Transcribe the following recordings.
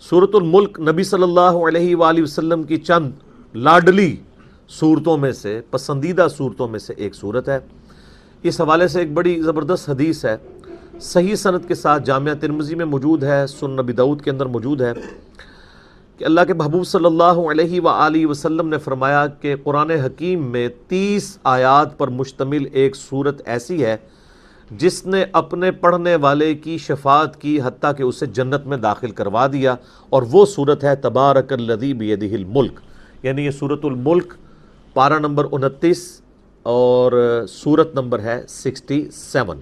سورۃ الملک نبی صلی اللہ علیہ وآلہ وسلم کی چند لاڈلی صورتوں میں سے، پسندیدہ صورتوں میں سے ایک صورت ہے۔ اس حوالے سے ایک بڑی زبردست حدیث ہے، صحیح سند کے ساتھ جامعہ ترمذی میں موجود ہے، سنن نبی داؤد کے اندر موجود ہے کہ اللہ کے محبوب صلی اللہ علیہ وآلہ وسلم نے فرمایا کہ قرآن حکیم میں 30 آیات پر مشتمل ایک صورت ایسی ہے جس نے اپنے پڑھنے والے کی شفاعت کی، حتیٰ کہ اسے جنت میں داخل کروا دیا، اور وہ صورت ہے تبارک الذی بیدہ الملک، یعنی یہ سورۃ الملک پارہ نمبر 29 اور سورت نمبر ہے 67۔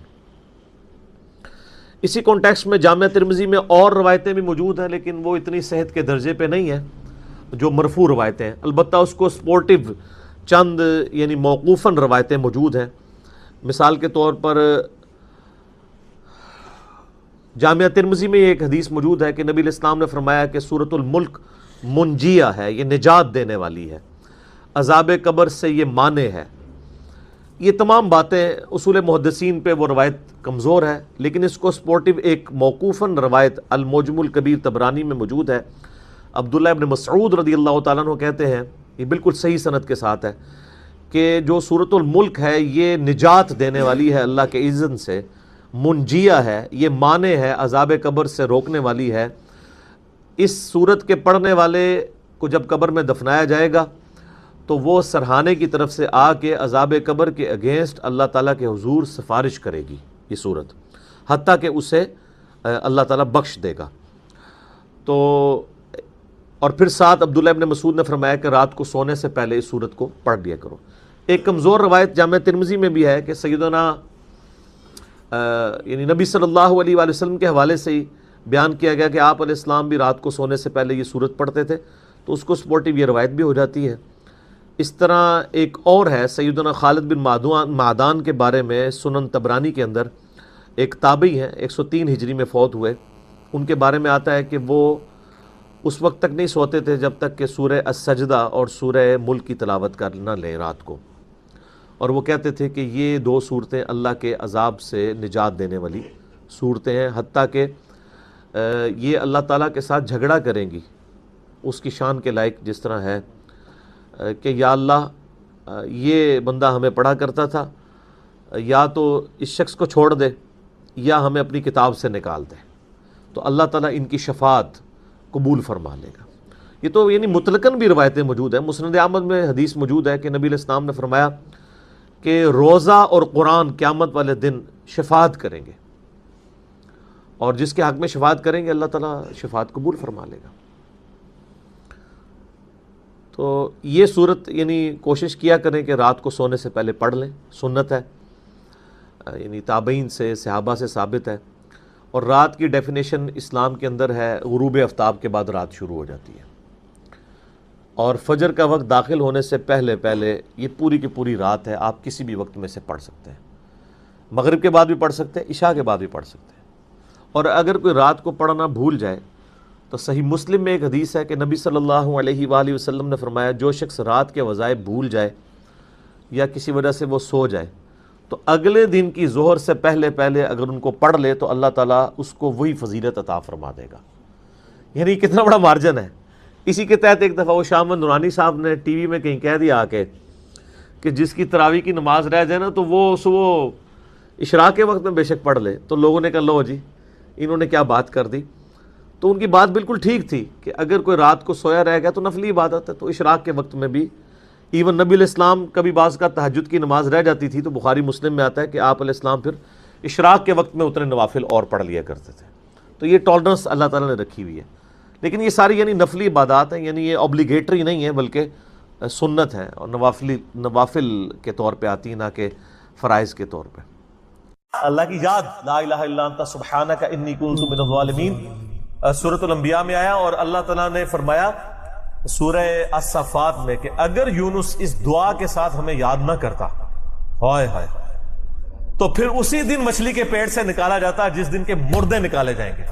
اسی کانٹیکسٹ میں جامعہ ترمذی میں اور روایتیں بھی موجود ہیں، لیکن وہ اتنی صحت کے درجے پہ نہیں ہیں جو مرفوع روایتیں ہیں، البتہ اس کو سپورٹیو چند یعنی موقوفاً روایتیں موجود ہیں۔ مثال کے طور پر جامعہ ترمذی میں ایک حدیث موجود ہے کہ نبی علیہ السلام نے فرمایا کہ سورۃ الملک منجیہ ہے، یہ نجات دینے والی ہے، عذاب قبر سے یہ مانع ہے۔ یہ تمام باتیں اصول محدثین پہ وہ روایت کمزور ہے، لیکن اس کو سپورٹیو ایک موقوفاً روایت المعجم الکبیر طبرانی میں موجود ہے۔ عبداللہ ابن مسعود رضی اللہ تعالیٰ عنہ کہتے ہیں، یہ بالکل صحیح سند کے ساتھ ہے، کہ جو سورۃ الملک ہے یہ نجات دینے والی ہے اللہ کے اذن سے، منجیہ ہے، یہ مانع ہے، عذاب قبر سے روکنے والی ہے۔ اس سورت کے پڑھنے والے کو جب قبر میں دفنایا جائے گا تو وہ سرہانے کی طرف سے آ کے عذاب قبر کے اگینسٹ اللہ تعالیٰ کے حضور سفارش کرے گی یہ سورت، حتیٰ کہ اسے اللہ تعالیٰ بخش دے گا۔ تو اور پھر ساتھ عبداللہ ابن مسعود نے فرمایا کہ رات کو سونے سے پہلے اس سورت کو پڑھ لیا کرو۔ ایک کمزور روایت جامعہ ترمذی میں بھی ہے کہ سیدنا یعنی نبی صلی اللہ علیہ وآلہ وسلم کے حوالے سے ہی بیان کیا گیا کہ آپ علیہ السلام بھی رات کو سونے سے پہلے یہ سورت پڑھتے تھے، تو اس کو سپورٹیو یہ روایت بھی ہو جاتی ہے۔ اس طرح ایک اور ہے سیدنا خالد بن معدان کے بارے میں سنن طبرانی کے اندر، ایک تابعی ہیں، 103 ہجری میں فوت ہوئے، ان کے بارے میں آتا ہے کہ وہ اس وقت تک نہیں سوتے تھے جب تک کہ سورہ السجدہ اور سورہ ملک کی تلاوت کر نہ لیں رات کو، اور وہ کہتے تھے کہ یہ دو صورتیں اللہ کے عذاب سے نجات دینے والی صورتیں ہیں، حتیٰ کہ یہ اللہ تعالیٰ کے ساتھ جھگڑا کریں گی اس کی شان کے لائق، جس طرح ہے کہ یا اللہ یہ بندہ ہمیں پڑھا کرتا تھا، یا تو اس شخص کو چھوڑ دے یا ہمیں اپنی کتاب سے نکال دے، تو اللہ تعالیٰ ان کی شفاعت قبول فرما لے گا۔ یہ تو یعنی مطلقاً بھی روایتیں موجود ہیں۔ مسند احمد میں حدیث موجود ہے کہ نبی علیہ السلام نے فرمایا کہ روزہ اور قرآن قیامت والے دن شفاعت کریں گے، اور جس کے حق میں شفاعت کریں گے اللہ تعالیٰ شفاعت قبول فرما لے گا۔ تو یہ صورت یعنی کوشش کیا کریں کہ رات کو سونے سے پہلے پڑھ لیں، سنت ہے، یعنی تابعین سے صحابہ سے ثابت ہے، اور رات کی ڈیفینیشن اسلام کے اندر ہے غروب آفتاب کے بعد رات شروع ہو جاتی ہے، اور فجر کا وقت داخل ہونے سے پہلے یہ پوری کی پوری رات ہے، آپ کسی بھی وقت میں سے پڑھ سکتے ہیں، مغرب کے بعد بھی پڑھ سکتے ہیں، عشاء کے بعد بھی پڑھ سکتے ہیں۔ اور اگر کوئی رات کو پڑھنا بھول جائے تو صحیح مسلم میں ایک حدیث ہے کہ نبی صلی اللہ علیہ وآلہ وسلم نے فرمایا جو شخص رات کے وظائف بھول جائے یا کسی وجہ سے وہ سو جائے تو اگلے دن کی ظہر سے پہلے اگر ان کو پڑھ لے تو اللہ تعالیٰ اس کو وہی فضیلت عطا فرما دے گا۔ یعنی کتنا بڑا مارجن ہے۔ اسی کے تحت ایک دفعہ وہ شاہ احمد نورانی صاحب نے ٹی وی میں کہیں کہہ دیا کہ جس کی تراویح کی نماز رہ جائے نا تو وہ صبح اشراق کے وقت میں بے شک پڑھ لے، تو لوگوں نے کہا لو جی انہوں نے کیا بات کر دی، تو ان کی بات بالکل ٹھیک تھی کہ اگر کوئی رات کو سویا رہ گیا تو نفلی عبادت ہے، تو اشراق کے وقت میں بھی ایون نبی علیہ السلام کبھی بعض کا تہجد کی نماز رہ جاتی تھی تو بخاری مسلم میں آتا ہے کہ آپ علیہ السلام پھر اشراق کے وقت میں اتنے نوافل اور پڑھ لیا کرتے تھے۔ تو یہ ٹالرنس اللہ تعالیٰ نے رکھی ہوئی ہے، لیکن یہ ساری یعنی نفلی عبادات ہیں، یعنی یہ اوبلیگیٹری نہیں ہے بلکہ سنت ہے، اور نوافل کے طور پہ آتی ہیں نہ کہ فرائض کے طور پہ۔ اللہ کی یاد، لا الہ الا انت سبحانک انی کنت من الظالمین، سورۃ الانبیاء میں آیا، اور اللہ تعالیٰ نے فرمایا سورہ الصفات میں کہ اگر یونس اس دعا کے ساتھ ہمیں یاد نہ کرتا ہائے ہائے تو پھر اسی دن مچھلی کے پیٹ سے نکالا جاتا جس دن کے مردے نکالے جائیں گے،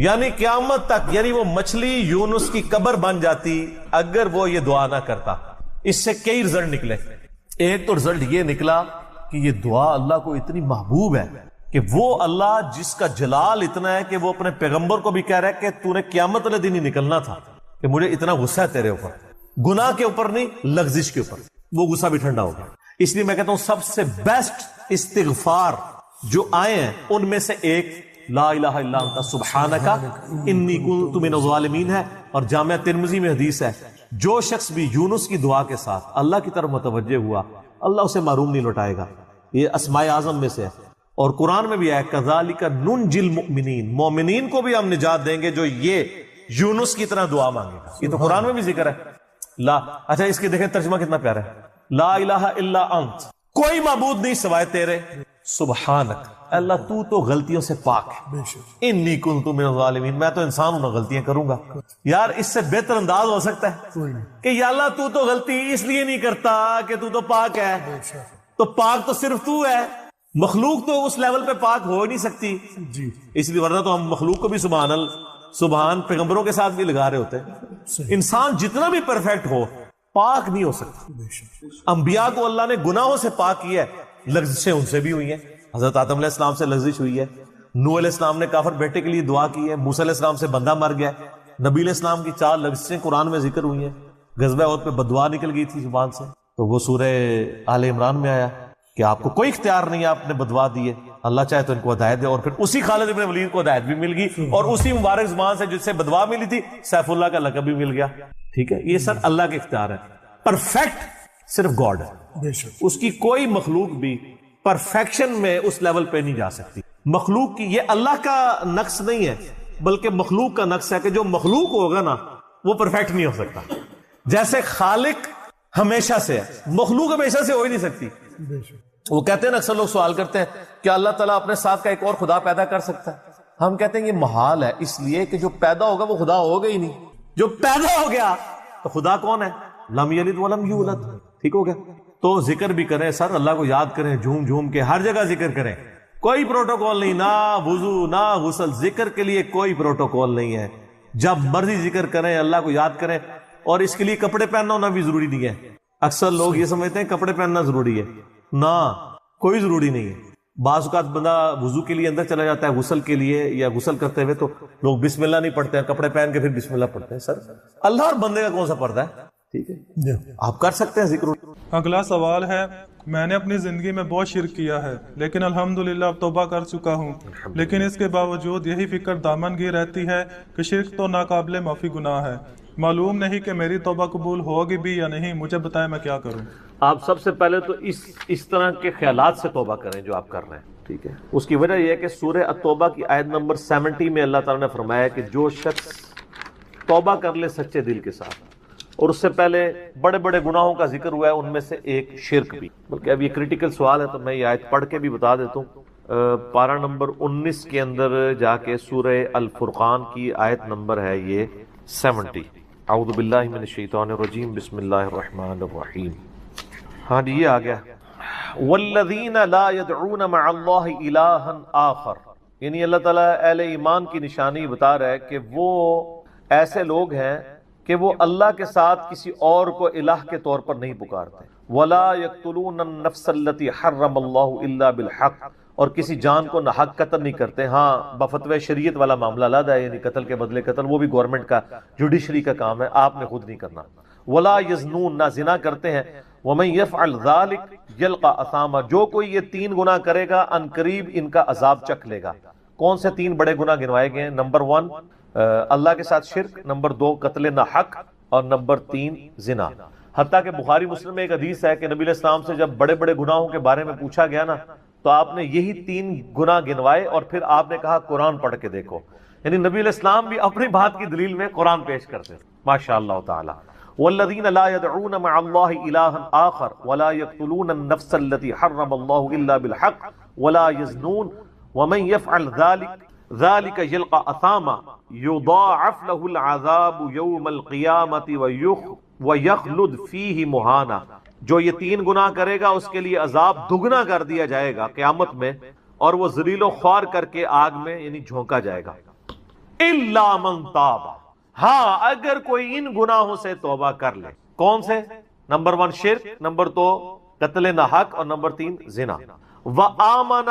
یعنی قیامت تک، یعنی وہ مچھلی یونس کی قبر بن جاتی اگر وہ یہ دعا نہ کرتا۔ اس سے کئی رزلٹ نکلے۔ ایک تو رزلٹ یہ نکلا کہ یہ دعا اللہ کو اتنی محبوب ہے کہ وہ اللہ جس کا جلال اتنا ہے کہ وہ اپنے پیغمبر کو بھی کہہ رہا ہے کہ تو نے قیامت والے دن ہی نکلنا تھا، کہ مجھے اتنا غصہ ہے تیرے اوپر، گناہ کے اوپر نہیں، لغزش کے اوپر، وہ غصہ بھی ٹھنڈا ہوگا۔ اس لیے میں کہتا ہوں سب سے بیسٹ استغفار جو آئے ہیں ان میں سے ایک لا الہ الا انت سبحانک انی کنت من الظالمین ہے، اور جامعہ ترمذی میں حدیث ہے جو شخص بھی یونس کی دعا کے ساتھ اللہ کی طرف متوجہ ہوا اللہ اسے محروم نہیں لوٹائے گا۔ یہ اسماء اعظم میں سے ہے، اور قرآن میں بھی ہے کذالک ننجی المؤمنین، مومنین کو بھی ہم نجات دیں گے جو یہ یونس کی طرح دعا مانگے گا۔ یہ تو قرآن میں بھی ذکر ہے۔ لا اچھا اس کے دیکھیں ترجمہ کتنا پیارا ہے، لا الہ الا انت، کوئی معبود نہیں سوائے تیرے، سبحانک اللہ تو تو غلطیوں سے پاک ہے، انی کنت من الظالمین میں تو انسان ہوں، غلطیاں کروں گا۔ یار اس سے بہتر انداز ہو سکتا ہے کہ یا اللہ تو تو غلطی اس لیے نہیں کرتا کہ تو پاک ہے، تو پاک تو صرف تو ہے، مخلوق تو اس لیول پہ پاک ہو نہیں سکتی، اس لیے ورنہ تو ہم مخلوق کو بھی سبحان پیغمبروں کے ساتھ بھی لگا رہے ہوتے ہیں۔ انسان جتنا بھی پرفیکٹ ہو پاک نہیں ہو سکتا۔ انبیاء کو اللہ نے گناہوں سے پاک کیا ہے، لغزشیں ان سے بھی ہوئی ہیں، حضرت آدم علیہ السلام سے لغزش ہوئی ہے، نوح علیہ السلام نے کافر بیٹے کے لیے دعا کی ہے، موسیٰ علیہ السلام سے بندہ مر گیا، نبی علیہ السلام کی 4 لغزشیں قرآن میں ذکر ہوئی ہیں، غزوہ احد پہ بددعا نکل گئی تھی زبان سے، تو وہ سورہ آل عمران میں آیا کہ آپ کو کوئی اختیار نہیں ہے، آپ نے بددعا دی ہے، اللہ چاہے تو ان کو ہدایت دے، اور پھر اسی خالد بن ولید کو ہدایت بھی مل گئی، اور اسی مبارک زبان سے جس سے بددعا ملی تھی سیف اللہ کا لقب بھی مل گیا۔ ٹھیک ہے، یہ سب اللہ کے اختیار ہے، پرفیکٹ صرف گاڈ ہے، اس کی کوئی مخلوق بھی پرفیکشن میں اس لیول پہ نہیں جا سکتی۔ مخلوق کی یہ اللہ کا نقص نہیں ہے بلکہ مخلوق کا نقص ہے کہ جو مخلوق ہوگا نا وہ پرفیکٹ نہیں ہو سکتا، جیسے خالق ہمیشہ سے ہے، مخلوق ہمیشہ سے ہو ہی نہیں سکتی۔ وہ کہتے ہیں نا، اکثر لوگ سوال کرتے ہیں کہ اللہ تعالیٰ اپنے ساتھ کا ایک اور خدا پیدا کر سکتا ہے، ہم کہتے ہیں یہ محال ہے، اس لیے کہ جو پیدا ہوگا وہ خدا ہوگا ہی نہیں، جو پیدا ہو گیا تو خدا کون ہے؟ لم یلد ولم یولد، ٹھیک ہو گیا۔ تو ذکر بھی کریں سر، اللہ کو یاد کریں، جھوم جھوم کے ہر جگہ ذکر کریں، کوئی پروٹوکول نہیں، نہ وضو نہ غسل، ذکر کے لیے کوئی پروٹوکول نہیں ہے، جب مرضی ذکر کریں، اللہ کو یاد کریں، اور اس کے لیے کپڑے پہننا ہونا بھی ضروری نہیں ہے۔ اکثر لوگ یہ سمجھتے ہیں کپڑے پہننا ضروری ہے، نہ کوئی ضروری نہیں ہے۔ بعض اوقات بندہ وضو کے لیے اندر چلا جاتا ہے غسل کے لیے، یا غسل کرتے ہوئے تو لوگ بسم اللہ نہیں پڑھتے ہیں، کپڑے پہن کے پھر بسم اللہ پڑھتے ہیں۔ سر اللہ اور بندے کا کون سا پردہ ہے؟ ٹھیک ہے، آپ کر سکتے ہیں ذکر۔ اگلا سوال ہے، میں نے اپنی زندگی میں بہت شرک کیا ہے لیکن الحمدللہ اب توبہ کر چکا ہوں، لیکن اس کے باوجود یہی فکر دامن گیر رہتی ہے کہ شرک تو ناقابل معافی گناہ ہے، معلوم نہیں کہ میری توبہ قبول ہوگی بھی یا نہیں، مجھے بتائیں میں کیا کروں۔ آپ سب سے پہلے تو اس طرح کے خیالات سے توبہ کریں جو آپ کر رہے ہیں، ٹھیک ہے۔ اس کی وجہ یہ ہے کہ سورہ التوبہ کی آیت نمبر 70 میں اللہ تعالیٰ نے فرمایا کہ جو شخص توبہ کر لے سچے دل کے ساتھ، اور اس سے پہلے بڑے بڑے گناہوں کا ذکر ہوا ہے، ان میں سے ایک شرک بھی، بلکہ اب یہ کریٹیکل سوال ہے تو میں یہ آیت پڑھ کے بھی بتا دیتا ہوں۔ پارہ نمبر 19 کے اندر جا کے سورہ الفرقان کی آیت نمبر ہے یہ 70۔ اعوذ باللہ من الشیطان الرجیم، بسم اللہ الرحمن الرحیم۔ ہاں جی یہ آ گیا، والذین لا يدعون مع اللہ الہا آخر، یعنی اللہ تعالیٰ اہل ایمان کی نشانی بتا رہا ہے کہ وہ ایسے لوگ ہیں کہ وہ اللہ کے ساتھ کسی اور کو الہ کے طور پر نہیں پکارتے، ولا يقتلون النفس التي حرم اللہ الا بالحق، اور کسی جان کو ناحق قتل نہیں کرتے۔ ہاں بفتوی شریعت والا معاملہ علیحدہ ہے، یعنی قتل کے بدلے قتل، وہ بھی گورنمنٹ کا جوڈیشری کا کام ہے، آپ نے خود نہیں کرنا۔ ولا یزنون، نہ زنا کرتے ہیں۔ ومن یفعل ذلک یلقى اثاما، جو کوئی یہ 3 گناہ کرے گا ان قریب ان کا عذاب چکھ لے گا۔ کون سے 3 بڑے گناہ گنوائے گئے ہیں؟ نمبر 1 اللہ کے ساتھ شرک، نمبر 2 قتل ناحق، اور نمبر 3 زنا۔ حتیٰ کہ بخاری مسلم میں ایک حدیث ہے کہ نبی علیہ السلام سے جب بڑے بڑے گناہوں کے بارے میں پوچھا گیا نا تو آپ نے یہی 3 گناہ گنوائے، اور پھر آپ نے کہا قرآن پڑھ کے دیکھو، یعنی نبی علیہ السلام بھی اپنی بات کی دلیل میں قرآن پیش کرتے ہیں، ماشاء اللہ تعالی۔ والذین لا يدعون مع اللہ الہا آخر ولا يقتلون النفس التي حرم اللہ الا بالحق ولا يزنون ومن يفعل ذلك يلقى اثاما يضاعف له العذاب يوم القیامة ويخلد فيه مہانا، جو یہ 3 گناہ کرے گا اس کے لیے عذاب دگنا کر دیا جائے گا قیامت میں، اور وہ ذلیل و خوار کر کے آگ میں یعنی جھونکا جائے گا۔ الا من تاب، ہاں اگر کوئی ان گناہوں سے توبہ کر لے۔ کون سے؟ نمبر 1 شرک، نمبر 2 قتل ناحق، اور نمبر 3 زنا۔ وآمن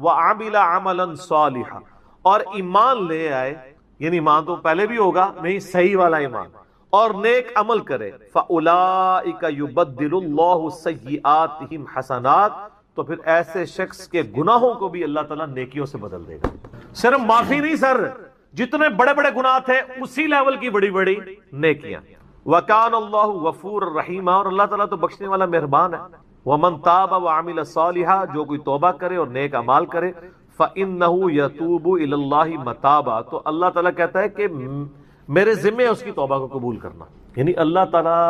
وعمل عملا صالحا، اور ایمان لے آئے، یعنی ایمان تو پہلے بھی ہوگا نہیں، صحیح والا ایمان، اور نیک عمل کرے، فاولئک یبدل اللہ سیئاتہم حسنات، تو پھر ایسے شخص کے گناہوں کو بھی اللہ تعالیٰ نیکیوں سے بدل دے گا۔ صرف معافی نہیں سر، جتنے بڑے بڑے گناہ تھے اسی لیول کی بڑی بڑی نیکیاں۔ وَكَانَ اللَّهُ غَفُورًا رَحِيمًا، اور اللہ تعالیٰ تو بخشنے والا مہربان ہے۔ وَمَن تَابَ وَعَمِلَ صَالِحًا، جو کوئی توبہ کرے اور نیک اعمال کرے، فَإِنَّهُ يَتُوبُ إِلَى اللَّهِ مَتَابًا، تو اللہ تعالیٰ کہتا ہے کہ میرے ذمہ ہے اس کی توبہ کو قبول کرنا، یعنی اللہ تعالیٰ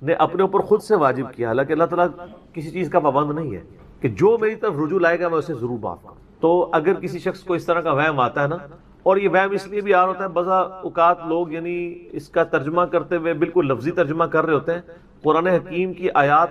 نے اپنے اوپر خود سے واجب کیا، حالانکہ اللہ تعالیٰ کسی چیز کا پابند نہیں ہے کہ جو میری طرف رجوع لائے گا میں اسے ضرور معاف کروں۔ تو اگر کسی شخص کو اس طرح کا وہم آتا ہے نا، اور یہ وہم اس لیے بھی آ رہا ہوتا ہے، بعض اوقات لوگ یعنی اس کا ترجمہ کرتے ہوئے بالکل لفظی ترجمہ کر رہے ہوتے ہیں۔ قرآن حکیم کی آیات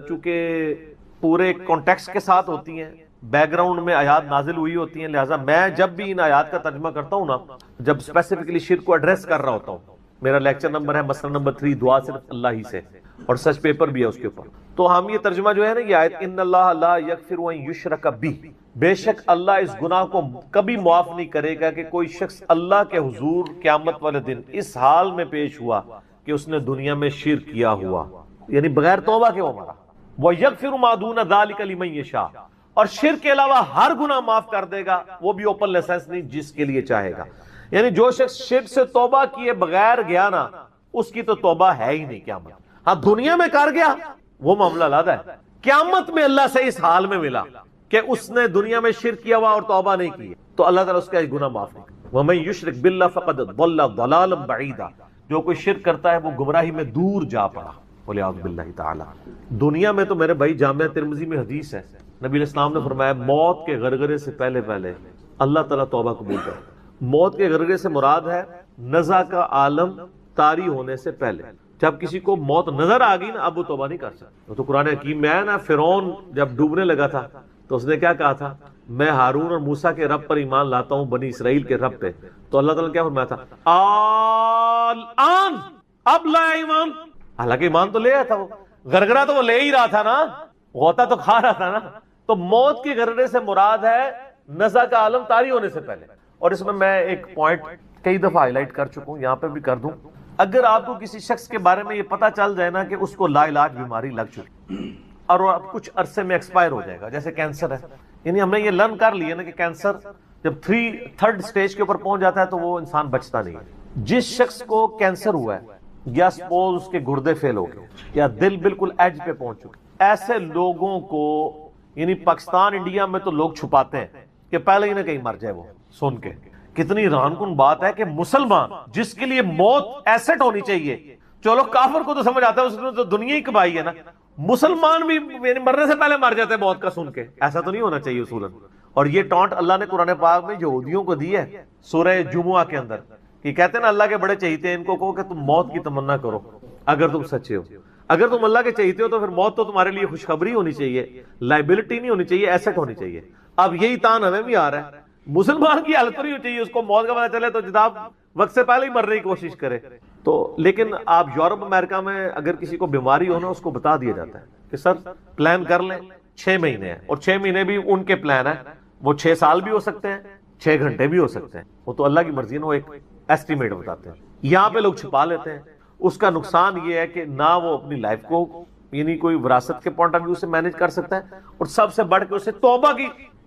چونکہ پورے کانٹیکسٹ کے ساتھ ہوتی ہیں، بیک گراؤنڈ میں آیات نازل ہوئی ہوتی ہیں، لہٰذا میں جب بھی ان آیات کا ترجمہ کرتا ہوں نا، جب اسپیسیفکلی شرک کو ایڈریس کر رہا ہوتا ہوں، میرا لیکچر نمبر ہے مسئلہ نمبر 3، دعا صرف اللہ ہی سے، اور سچ پیپر بھی ہے اس کے اوپر، تو ہم یہ ترجمہ جو ہے نا، یہ آیت ان اللہ لا یغفر ان یشرک بہ، بے شک اللہ اس گناہ کو کبھی معاف نہیں کرے گا کہ کوئی شخص اللہ کے حضور قیامت والے دن اس حال میں پیش ہوا کہ اس نے دنیا میں شرک کیا ہوا، یعنی بغیر توبہ کے وہ مرا۔ وَيَغْفِرُ مَا دُونَ ذَلِكَ لِمَن یشاء، اور شرک کے علاوہ ہر گناہ معاف کر دے گا، وہ بھی اوپن لائسنس نہیں، جس کے لیے چاہے گا۔ یعنی جو شخص شرک سے توبہ کیے بغیر گیا نا، اس کی تو توبہ ہے ہی نہیں قیامت۔ ہاں دنیا میں کر گیا وہ معاملہ علیحدہ ہے، قیامت میں اللہ سے اس حال میں ملا کہ اس نے دنیا میں شرک کیا ہوا اور توبہ نہیں کی، تو اللہ تعالیٰ اس کا گناہ معاف نہیں کرے۔ وَمَن يُشْرِكْ بِاللَّهِ فَقَدْ ضَلَّ ضَلَالًا بَعِيدًا، جو کوئی شرک کرتا ہے وہ گمراہی میں دور جا پڑا، وَلِعَوْذُ بِاللَّهِ تعالی۔ دنیا میں تو میرے بھائی جامعہ ترمذی میں حدیث ہے، نبی علیہ السلام نے فرمایا موت کے غرغرے سے پہلے اللہ تعالیٰ توبہ قبول کرے۔ موت کے غرغرے سے مراد ہے نزع کا عالم طاری ہونے سے پہلے، جب کسی کو موت نظر آ گئی نا، اب وہ توبہ نہیں کر سکتا۔ تو قرآن حکیم میں ہے نا، فرعون جب ڈوبنے لگا تھا تو اس نے کیا کہا تھا، میں ہارون اور موسیٰ کے رب پر ایمان لاتا ہوں، بنی اسرائیل کے رب پہ، تو اللہ تعالیٰ نے کیا فرمایا تھا، الآن، اب لایا ایمان، حالانکہ ایمان تو لے آیا تھا، وہ غرغرہ تو وہ لے ہی رہا تھا نا، غوطہ تو کھا رہا تھا نا۔ تو موت کے غرغرے سے مراد ہے نزع کا عالم طاری ہونے سے پہلے۔ اور اس میں ایک پوائنٹ کئی دفعہ ہائی لائٹ کر چکا ہوں، یہاں پہ بھی کر دوں، اگر آپ کو کسی شخص کے بارے میں یہ پتا چل جائے نا کہ اس کو لا علاج بیماری لگ چکی اور وہ اب کچھ عرصے میں ایکسپائر ہو جائے گا، جیسے کینسر ہے، یعنی ہم نے یہ لرن کر لیا نا کہ کینسر جب 3rd سٹیج کے اوپر پہنچ جاتا ہے تو وہ انسان بچتا نہیں ہے۔ جس شخص کو کینسر ہوا ہے، یا سپوز اس کے گردے فیل ہو گئے، یا دل بالکل ایج پہ پہنچ چکے، ایسے لوگوں کو یعنی پاکستان انڈیا میں تو لوگ چھپاتے ہیں کہ پہلے ہی نہ کہیں مر جائے وہ سن کے۔ کتنی ران کن بات ہے کہ مسلمان جس کے لیے موت ایسٹ ہونی چاہیے، چلو کافر کو تو سمجھ آتا ہے، اس نے تو دنیا ہی کمائی ہے نا، مسلمان بھی یعنی مرنے سے پہلے مر جاتے ہیں موت کا سن کے، ایسا تو نہیں ہونا چاہیے اصولاً۔ اور یہ ٹانٹ اللہ نے قرآن پاک میں یہودیوں کو دی ہے سورہ جمعہ کے اندر، کہ کہتے ہیں نا اللہ کے بڑے چہیتے ہیں، ان کو کہو کہ تم موت کی تمنا کرو اگر تم سچے ہو، اگر تم اللہ کے چہیتے ہو تو پھر موت تو تمہارے لیے خوشخبری ہونی چاہیے، لائبلٹی نہیں ہونی چاہیے، ایسٹ ہونی چاہیے۔ اب یہی تان ہمیں بھی آ رہا ہے، مسلمان کی حالت نہیں ہونی چاہیے، اس کو موت کا پتہ چلے تو جناب وقت سے پہلے ہی مرنے کی کوشش کرے۔ تو لیکن آپ یورپ امریکہ میں اگر کسی کو بیماری ہو نا، اس کو بتا دیا جاتا ہے کہ سر پلان کر لیں، 6 مہینے ہیں، اور 6 مہینے بھی ان کے پلان ہیں، وہ 6 سال بھی ہو سکتے ہیں، 6 گھنٹے بھی ہو سکتے ہیں، وہ تو اللہ کی مرضی ہے، وہ ایک ایسٹیمیٹ بتاتے ہیں۔ یہاں پہ لوگ چھپا لیتے ہیں، اس کا نقصان یہ ہے کہ نہ وہ اپنی لائف کو یعنی کوئی وراثت کے پوائنٹ آف ویو سے مینج کر سکتا ہے، اور سب سے بڑھ کے اسے توبہ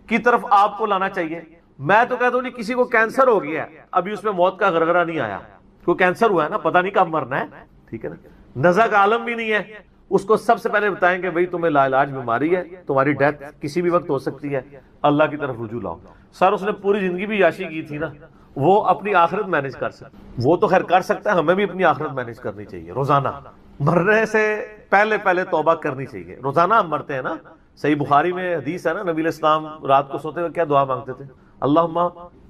کی طرف آپ کو لانا چاہیے۔ میں تو کہتا ہوں جی کسی کو کینسر ہو گیا ہے، ابھی اس میں موت کا غرغرہ نہیں آیا، کوئی کینسر ہوا ہے نا، پتہ نہیں کب مرنا ہے، ٹھیک ہے نا، نزع کا عالم بھی نہیں ہے، اس کو سب سے پہلے بتائیں کہ بھائی تمہیں لا علاج بیماری ہے، تمہاری ڈیتھ کسی بھی وقت ہو سکتی ہے، اللہ کی طرف رجوع لاؤ۔ سر اس نے پوری زندگی بھی عیاشی کی تھی نا، وہ اپنی آخرت مینج کر سکتا، وہ تو خیر کر سکتا ہے، ہمیں بھی اپنی آخرت مینج کرنی چاہیے، روزانہ مرنے سے پہلے توبہ کرنی چاہیے۔ روزانہ ہم مرتے ہیں نا، صحیح بخاری میں حدیث ہے نا، نبی علیہ السلام رات کو سوتے ہوئے کیا دعا مانگتے تھے، اللہم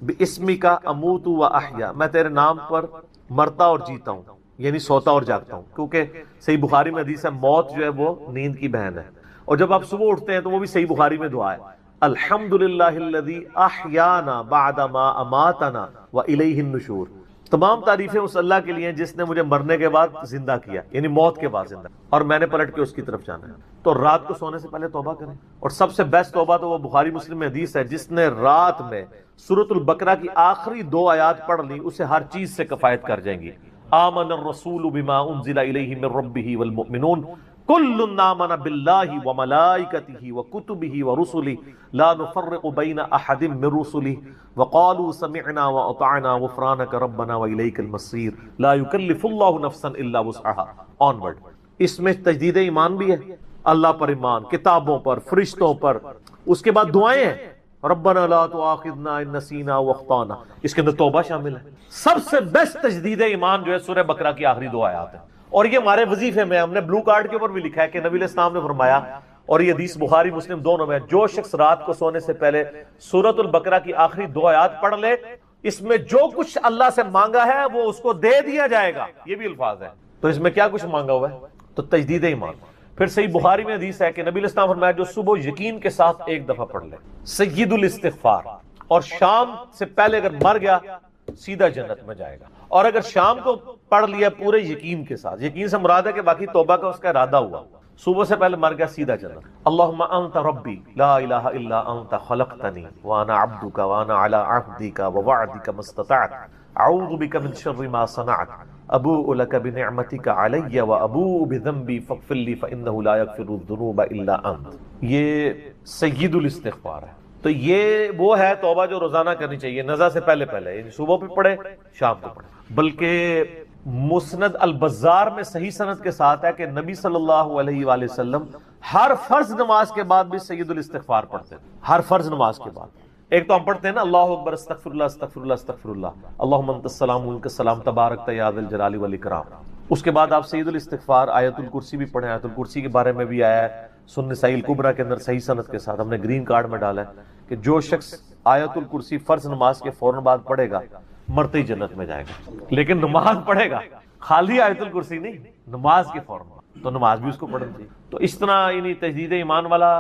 باسمک اموت و احیا، میں تیرے نام پر مرتا اور جیتا ہوں، یعنی سوتا اور جاگتا ہوں، کیونکہ صحیح بخاری میں حدیث ہے موت جو ہے وہ نیند کی بہن ہے۔ اور جب آپ صبح اٹھتے ہیں تو وہ بھی صحیح بخاری میں دعا ہے، الحمدللہ الذی احیانا بعد ما اماتنا والیہ النشور، تمام تعریفیں اس اللہ کے لیے ہیں جس نے مجھے مرنے کے بعد زندہ کیا، یعنی موت کے بعد زندہ، اور میں نے پلٹ کے اس کی طرف جانا ہے۔ تو رات کو سونے سے پہلے توبہ کریں، اور سب سے بیسٹ توبہ تو وہ بخاری مسلم میں حدیث ہے، جس نے رات میں سورۃ البقرہ کی آخری 2 آیات پڑھ لی اسے ہر چیز سے کفایت کر جائیں گی۔ آمن الرسول بما انزل الیہ من ربہ والمؤمنون کل آمن باللہ وملائکتہ وکتبہ ورسلہ لا نفرق بین احد من رسلہ وقالوا سمعنا واطعنا غفرانک ربنا والیک المصیر لا یکلف اللہ نفسا الا وسعها آنورڈ۔ اس میں تجدید ایمان بھی ہے، اللہ پر ایمان، کتابوں پر، فرشتوں پر، اس کے بعد دعائیں ہیں، ربنا لا تؤاخذنا ان نسینا واخطانا، اس کے اندر توبہ شامل ہے۔ سب سے بیسٹ تجدید ایمان جو ہے سورہ بقرہ کی آخری 2 آیات ہیں، اور یہ ہمارے وظیفے میں ہم نے بلو کارڈ کے اوپر بھی لکھا ہے کہ نبی علیہ السلام نے فرمایا، اور یہ حدیث بخاری مسلم دونوں میں، جو شخص رات کو سونے سے پہلے سورۃ البقرہ کی آخری 2 آیات پڑھ لے، اس میں جو کچھ اللہ سے مانگا ہے وہ اس کو دے دیا جائے گا، یہ بھی الفاظ ہے۔ تو اس میں کیا کچھ مانگا ہوا ہے؟ تو تجدید ایمان۔ پھر صحیح بخاری میں حدیث ہے کہ نبی علیہ السلام فرمایا جو صبح یقین کے ساتھ 1 دفعہ پڑھ لے سید الاستغفار، اور شام سے پہلے اگر مر گیا سیدھا جنت میں جائے گا، اور اگر شام کو پڑھ لیا پورے یقین کے ساتھ، یقین سے مراد ہے کہ باقی توبہ کا اس کا ارادہ ہوا، صبح سے پہلے مر گیا سیدھا جنت۔ اللہم انت ربی لا الہ الا انت خلقتنی وانا عبدک وانا علی عہدک ووعدک ما استطعت اعوذ بک من شر ما صنعت ابوء لک بنعمتک علی وابوء بذنبی فاغفر لی فانہ لا یغفر الذنوب الا انت۔ یہ سید الاستغفار ہے۔ تو یہ وہ ہے توبہ جو روزانہ کرنی چاہیے، نزا سے پہلے پہلے، یعنی صبح پہ پڑھے شام کو پڑھے۔ بلکہ مسند البزار میں صحیح سند کے ساتھ ہے کہ نبی صلی اللہ علیہ وآلہ وسلم ہر فرض نماز کے بعد بھی سید الاستغفار پڑھتے ہیں، ہر فرض نماز کے بعد۔ ایک تو ہم پڑھتے ہیں نا اللہ اکبر استغفر اللہ استغفر اللہ استغفر اللہ اللہم انت السلام منک السلام تبارک یا ذا الجلال والاکرام، اس کے بعد آپ سید الاستغفار آیت الکرسی بھی پڑھیں، آیت الکرسی کے بارے میں بھی آیا ہے سنن نسائی الکبریٰ کے اندر صحیح سند کے ساتھ، ہم نے گرین کارڈ میں ڈالا ہے کہ جو شخص آیت الکرسی فرض نماز کے فوراً بعد پڑھے گا مرتے ہی جنت میں جائے گا، لیکن نماز پڑھے گا، خالی آیت الکرسی نہیں، نماز کے فوراً بعد، تو نماز بھی اس کو پڑھنی چاہیے۔ تو اس طرح یعنی تجدید ایمان والا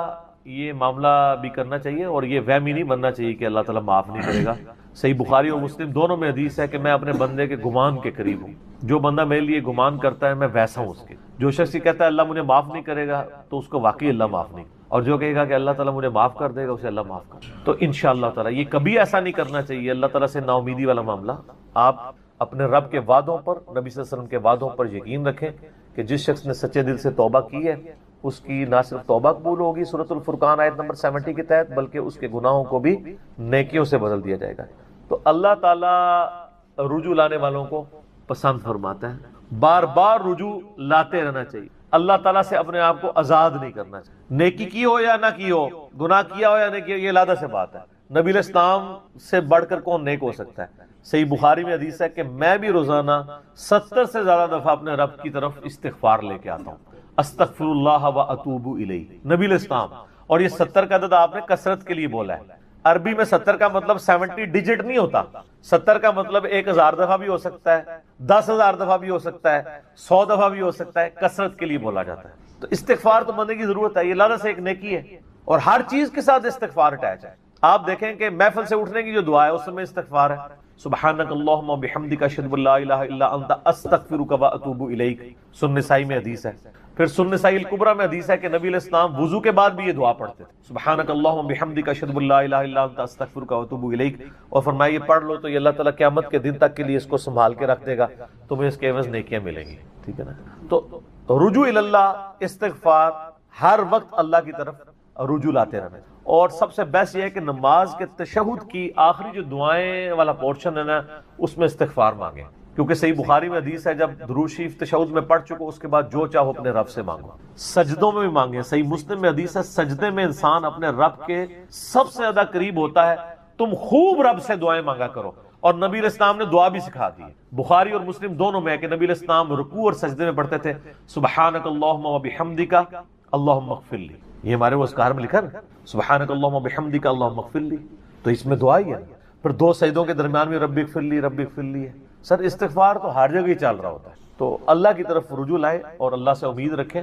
یہ معاملہ بھی کرنا چاہیے، اور یہ وہم ہی نہیں بننا چاہیے کہ اللہ تعالیٰ معاف نہیں کرے گا۔ صحیح بخاری اور مسلم دونوں میں حدیث ہے کہ میں اپنے بندے کے گمان کے قریب ہوں، جو بندہ میرے لیے گمان کرتا ہے میں ویسا ہوں اس کے۔ جو شخص یہ کہتا ہے اللہ مجھے معاف نہیں کرے گا تو اس کو واقعی اللہ معاف نہیں، اور جو کہے گا کہ اللہ تعالیٰ مجھے معاف کر دے گا اسے اللہ معاف کر۔ تو انشاءاللہ تعالیٰ یہ کبھی ایسا نہیں کرنا چاہیے اللہ تعالیٰ سے نا امیدی والا معاملہ۔ آپ اپنے رب کے وعدوں پر، نبی صلی اللہ علیہ وسلم کے وعدوں پر یقین رکھیں کہ جس شخص نے سچے دل سے توبہ کی ہے اس کی نہ صرف توبہ قبول ہوگی سورۃ الفرقان آیت نمبر 70 کے تحت، بلکہ اس کے گناہوں کو بھی نیکیوں سے بدل دیا جائے گا۔ تو اللہ تعالیٰ رجوع لانے والوں کو پسند فرماتا ہے، بار بار رجوع لاتے رہنا چاہیے، اللہ تعالیٰ سے اپنے آپ کو آزاد نہیں کرنا چاہیے، نیکی کی ہو یا نہ کی ہو، گناہ کیا ہو یا نہیں کیا، یہ علیحدہ سے بات ہے۔ نبی علیہ السلام سے بڑھ کر کون نیک ہو سکتا ہے؟ صحیح بخاری میں حدیث ہے کہ میں بھی روزانہ 70 سے زیادہ دفعہ اپنے رب کی طرف استغفار لے کے آتا ہوں، استغفر اللہ و اتوب الیہ، نبی علیہ السلام۔ اور یہ 70 کا عدد آپ نے کثرت کے لیے بولا ہے، عربی میں 70 کا مطلب 70 ڈیجٹ نہیں ہوتا، 70 کا مطلب 1000 دفعہ بھی ہو سکتا ہے، 10,000 دفعہ بھی ہو سکتا ہے، 100 دفعہ بھی ہو سکتا ہے، کثرت کے لیے بولا جاتا ہے۔ تو استغفار تو بندے کی ضرورت ہے، یہ اللہ سے ایک نیکی ہے، اور ہر چیز کے ساتھ استغفار اٹیچ ہے۔ آپ دیکھیں کہ محفل سے اٹھنے کی جو دعا ہے اس میں استغفار ہے، سبحانک اللہم و بحمدک اشہد ان لا الہ الا انت استغفرک و اتوب الیک، سنن نسائی میں حدیث ہے۔ پھر سنن نسائی الکبریٰ میں حدیث ہے کہ نبی علیہ السلام وضو کے بعد بھی یہ دعا پڑھتے تھے، سبحانک اللہم و بحمدک اشہد ان لا الہ الا انت استغفرک و اتوب الیک، اور فرمایا یہ پڑھ لو تو یہ اللہ تعالیٰ قیامت کے دن تک کے لیے اس کو سنبھال کے رکھ دے گا، تمہیں اس کے عوض نیکیاں ملیں گی، ٹھیک ہے نا۔ تو رجوع اللہ، استغفار، ہر وقت اللہ کی طرف رجوع لاتے رہنا۔ اور سب سے بیسٹ یہ ہے کہ نماز کے تشہد کی آخری جو دعائیں والا پورشن ہے نا اس میں استغفار مانگیں، کیونکہ صحیح بخاری میں حدیث ہے جب درود شریف تشہد میں پڑھ چکو اس کے بعد جو چاہو اپنے رب سے مانگو، سجدوں میں بھی مانگیں۔ صحیح مسلم میں حدیث ہے سجدے میں انسان اپنے رب کے سب سے زیادہ قریب ہوتا ہے، تم خوب رب سے دعائیں مانگا کرو۔ اور نبی علیہ السلام نے دعا بھی سکھا دی، بخاری اور مسلم دونوں میں ہے کہ نبی علیہ السلام رکوع اور سجدے میں پڑھتے تھے سبحانک اللہم و بحمدک اللہم اغفر لی، یہ ہمارے وہ اذکار میں لکھا نا سبحانک اللہم و بحمدک اللہم اغفر لی، تو اس میں دعا ہی ہے۔ پھر 2 سجدوں کے درمیان میں رب اغفر لی رب اغفر لی ہے۔ سر استغفار تو ہر جگہ ہی چل رہا ہوتا ہے، تو اللہ کی طرف رجوع لائیں اور اللہ سے امید رکھیں۔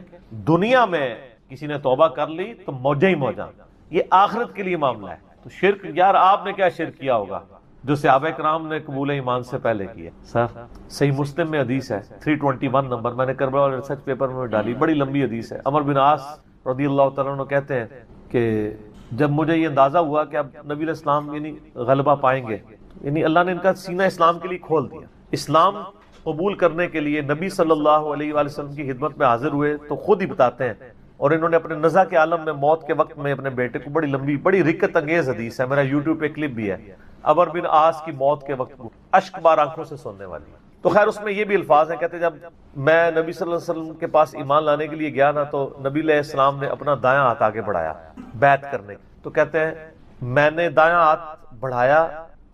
دنیا میں کسی نے توبہ کر لی تو موجہ ہی موجہ، یہ آخرت کے لیے معاملہ ہے۔ تو شرک، یار آپ نے کیا شرک کیا ہوگا، جو صحابہ کرام نے قبول ایمان سے پہلے کیا. سر صحیح مسلم میں حدیث ہے 321 نمبر، میں نے کربلا والے ریسرچ پیپر میں ڈالی، بڑی لمبی حدیث ہے. عمر بن عاص رضی اللہ تعالیٰ عنہ کہتے ہیں کہ جب مجھے یہ اندازہ ہوا کہ اب نبی علیہ السلام یعنی غلبہ پائیں گے، یعنی اللہ نے ان کا سینہ اسلام کے لیے کھول دیا. اسلام قبول کرنے کے لیے نبی صلی اللہ علیہ وآلہ وسلم کی خدمت میں حاضر ہوئے تو خود ہی بتاتے ہیں، اور انہوں نے اپنے نزع کے عالم میں موت کے وقت میں اپنے بیٹے کو، بڑی لمبی بڑی رکت انگیز حدیث ہے، میرا یوٹیوب پہ کلپ بھی ہے، عمر بن عاص کی موت کے وقت اشک بار آنکھوں سے سننے والی. تو خیر اس میں یہ بھی الفاظ ہیں، کہتے ہیں جب میں نبی صلی اللہ علیہ وسلم کے پاس ایمان لانے کے لیے گیا نا تو نبی علیہ السلام نے اپنا دایاں ہاتھ آگے بڑھایا بیعت کرنے. تو کہتے ہیں میں نے دایاں ہاتھ بڑھایا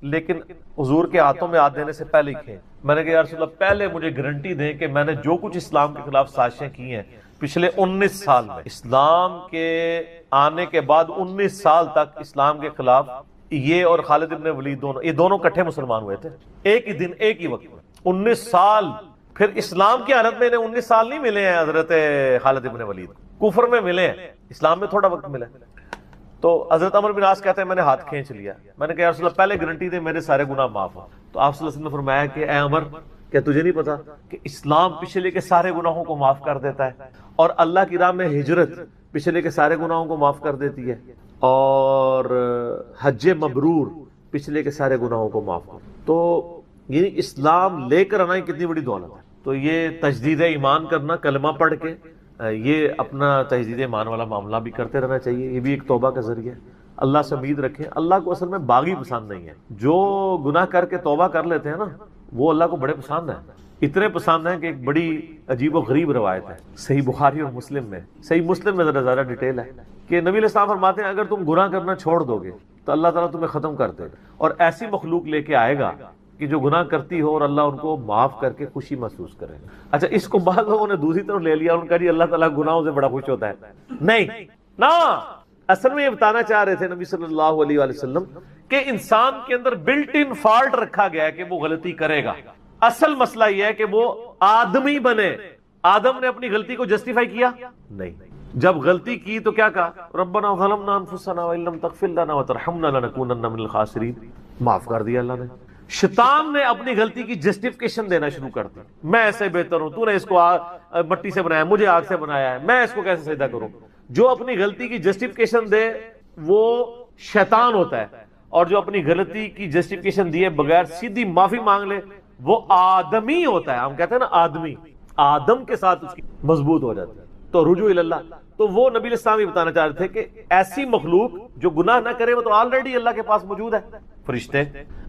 لیکن حضور کے ہاتھوں میں ہاتھ دینے سے پہلے ہی کھے. میں نے کہا یا رسول اللہ پہلے مجھے گارنٹی دیں کہ میں نے جو کچھ اسلام کے خلاف سازشیں کی ہیں پچھلے 19 سال میں، اسلام کے آنے کے بعد 19 سال تک اسلام کے خلاف یہ اور خالد ابن ولید دونوں، یہ دونوں کٹھے مسلمان ہوئے تھے ایک ہی دن ایک ہی وقت میں 19 سال. پھر اسلام کی حالت میں انہیں 19 سال نہیں ملے ہیں حضرت خالد ابن ولید، کفر میں ملے ہیں، اسلام میں تھوڑا وقت ملا. تو حضرت عمر بن عاص کہتے ہیں میں نے ہاتھ کھینچ لیا. میں نے کہا یا رسول اللہ پہلے گارنٹی دے میرے سارے گناہ معاف ہوں. تو آپ صلی اللہ علیہ وسلم نے فرمایا کہ اے عمر کیا تجھے نہیں پتا کہ اسلام پچھلے کے سارے گناہوں کو معاف کر دیتا ہے، اور اللہ کی راہ میں ہجرت پچھلے کے سارے گناہوں کو معاف کر دیتی ہے، اور حج مبرور پچھلے کے سارے گناہوں کو معاف کر. تو یہ اسلام لے کر آنا کتنی بڑی دولت ہے. تو یہ تجدید ایمان کرنا، کلمہ پڑھ کے یہ اپنا تجدید ایمان والا معاملہ بھی کرتے رہنا چاہیے. یہ بھی ایک توبہ کا ذریعہ ہے. اللہ سے امید رکھیں. اللہ کو اصل میں باغی پسند نہیں ہے، جو گناہ کر کے توبہ کر لیتے ہیں نا وہ اللہ کو بڑے پسند ہیں. اتنے پسند ہیں کہ ایک بڑی عجیب و غریب روایت ہے صحیح بخاری اور مسلم میں، صحیح مسلم میں ذرا زیادہ ڈیٹیل ہے کہ نبی علیہ السلام فرماتے ہیں اگر تم گناہ کرنا چھوڑ دو گے تو اللہ تعالیٰ تمہیں ختم کر دے گا، اور ایسی مخلوق لے کے آئے گا کہ جو گناہ کرتی ہو اور اللہ ان کو معاف کر کے خوشی محسوس کرے. اچھا اس کو بعض لوگوں نے دوسری طرف لے لیا، ان کا جی اللہ تعالیٰ گناہوں سے بڑا خوش ہوتا ہے. نہیں نا، اصل میں یہ بتانا چاہ رہے تھے نبی صلی اللہ علیہ وآلہ وسلم کہ انسان کے اندر بلٹ ان فالٹ رکھا گیا ہے کہ وہ غلطی کرے گا. اصل مسئلہ یہ ہے کہ وہ آدمی بنے. آدم نے اپنی غلطی کو جسٹیفائی کیا نہیں. جب غلطی کی تو کیا کہا ربنا ظلمنا انفسنا وان لم تغفر لنا وترحمنا لنکونن من الخاسرین. معاف کر دیا اللہ نے. شیطان نے اپنی غلطی کی جسٹیفیکیشن دینا شروع کر دی. میں ایسے بہتر ہوں، تو نے اس کو مٹی سے بنایا، مجھے آگ سے بنایا ہے، میں اس کو کیسے سجدہ کروں. جو اپنی غلطی کی جسٹیفیکیشن دے وہ شیطان ہوتا ہے، اور جو اپنی غلطی کی جسٹیفیکیشن دیے بغیر سیدھی معافی مانگ لے وہ آدمی ہوتا ہے. ہم کہتے ہیں نا آدمی، آدم کے ساتھ اس کی مضبوط ہو جاتی ہے. تو رجوع اللہ. تو وہ نبی علیہ السلام یہ بتانا چاہ رہے تھے کہ ایسی مخلوق جو گناہ نہ کرے وہ تو آلریڈی اللہ کے پاس موجود ہے. فرشتے،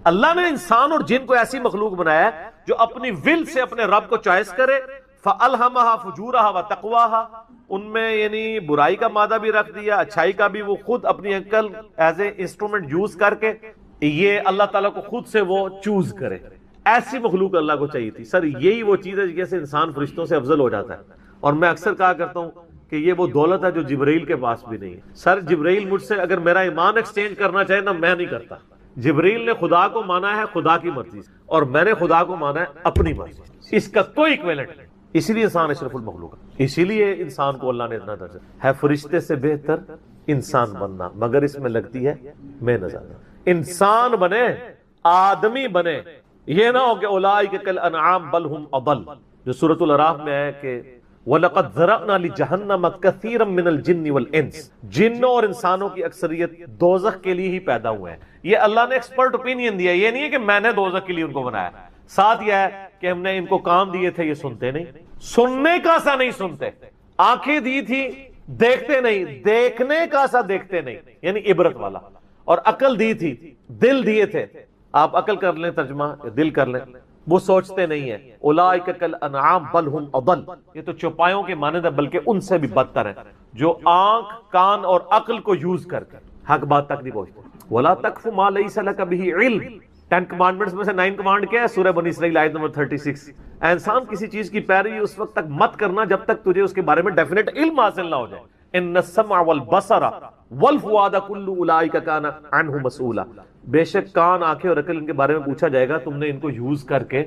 اللہ نے انسان اور جن کو ایسی مخلوق بنایا ہے جو اپنی ول سے اپنے رب کو چوائس کرے. فَأَلْهَمَهَا فُجُورَهَا وَتَقْوَاهَا، ان میں یعنی برائی کا مادہ بھی رکھ دیا، اچھائی کا بھی. وہ خود اپنی عقل ایز اے انسٹرومنٹ یوز کر کے یہ اللہ تعالیٰ کو خود سے وہ چوز کرے. ایسی مخلوق اللہ کو چاہیے تھی. سر یہی وہ چیز ہے جیسے انسان فرشتوں سے افضل ہو جاتا ہے. اور میں اکثر کہا کرتا ہوں کہ یہ وہ دولت ہے جو جبرائیل کے پاس بھی نہیں ہے. سر جبرائیل مجھ سے اگر میرا ایمان ایکسچینج کرنا چاہے نا میں نہیں کرتا. جبرائیل نے خدا کو مانا ہے خدا کی مرضی سے، اور میں نے خدا کو مانا ہے اپنی مرضی سے. اس کا کوئی ایکویلنٹ نہیں. اسی لیے انسان اشرف المخلوق ہے. اسی لیے انسان کو اللہ نے اتنا درجہ ہے فرشتے سے بہتر انسان بننا، مگر اس میں لگتی ہے محنت. انسان بنے، آدمی بنے. یہ نہ ہو کہ اولئک کالانعام بل هم اضل، جو سورۃ الاعراف میں ہے کہ وَلَقَدْ ذَرَأْنَا لِجَهَنَّمَ كَثِيرًا مِنَ الْجِنِّ وَالْإِنسِ، جنوں اور انسانوں کی اکثریت دوزخ کے لیے ہی پیدا ہوئے ہیں. یہ اللہ نے ایکسپرٹ اوپینین دیا، یہ نہیں ہے کہ میں نے دوزخ کے لیے ان کو بنایا. ساتھ یہ ہے کہ ہم نے ان کو کام دیے تھے، یہ سنتے نہیں، سننے کا سا نہیں سنتے. آنکھیں دی تھی دیکھتے نہیں، دیکھنے کا سا دیکھتے نہیں، یعنی عبرت والا. اور عقل دی تھی، دل دیے تھے. آپ عقل کر لیں ترجمہ، دل کر لیں، وہ سوچتے نہیں ہیں. اولئک کالانعام بل هم اضل، یہ تو چوپایوں کے مانند ہے بلکہ ان سے بھی بدتر ہیں، جو آنکھ کان اور عقل کو یوز کر کے حق بات تک نہیں پہنچتے. ولا تقف ما ليس لك به علم، 10 کمانڈمنٹس میں سے 9 کمانڈ کیا ہے؟ سورہ بنی اسرائیل آیت نمبر 36. انسان کسی چیز کی پیروی اس وقت تک مت کرنا جب تک تجھے اس کے بارے میں ڈیفینیٹ علم حاصل نہ ہو جائے. ان السمع والبصر والفؤاد كل اولئک كان عنه مسؤولا، بے شک کان، آنکھیں اور عقل ان کے بارے میں پوچھا جائے گا. تم نے ان کو یوز کر کے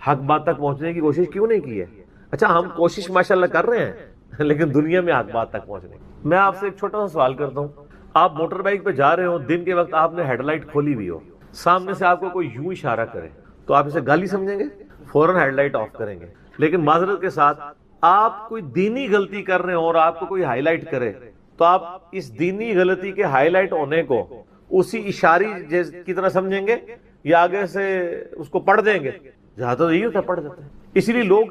حق بات تک پہنچنے کی کوشش کیوں نہیں کی ہے؟ اچھا ہم کوشش ماشاءاللہ کر رہے ہیں لیکن دنیا میں حق بات تک پہنچنے کی. میں آپ سے ایک چھوٹا سا سوال کرتا ہوں. آپ موٹر بائک پہ جا رہے ہو، دن کے وقت آپ نے ہیڈ لائٹ کھولی ہوئی ہو، سامنے سے آپ کو کوئی یوں اشارہ کرے تو آپ اسے گالی سمجھیں گے، فوراً ہیڈ لائٹ آف کریں گے. لیکن معذرت کے ساتھ آپ کوئی دینی غلطی کر رہے ہوں اور آپ کو کوئی ہائی لائٹ کرے تو آپ اس دینی غلطی کے ہائی لائٹ ہونے کو اسی اشاری کی طرح سمجھیں گے یا آگے سے اس کو پڑھ دیں گے؟ جہاں تو یہی ہوتا ہے، پڑھ دیتے ہیں. اسی لیے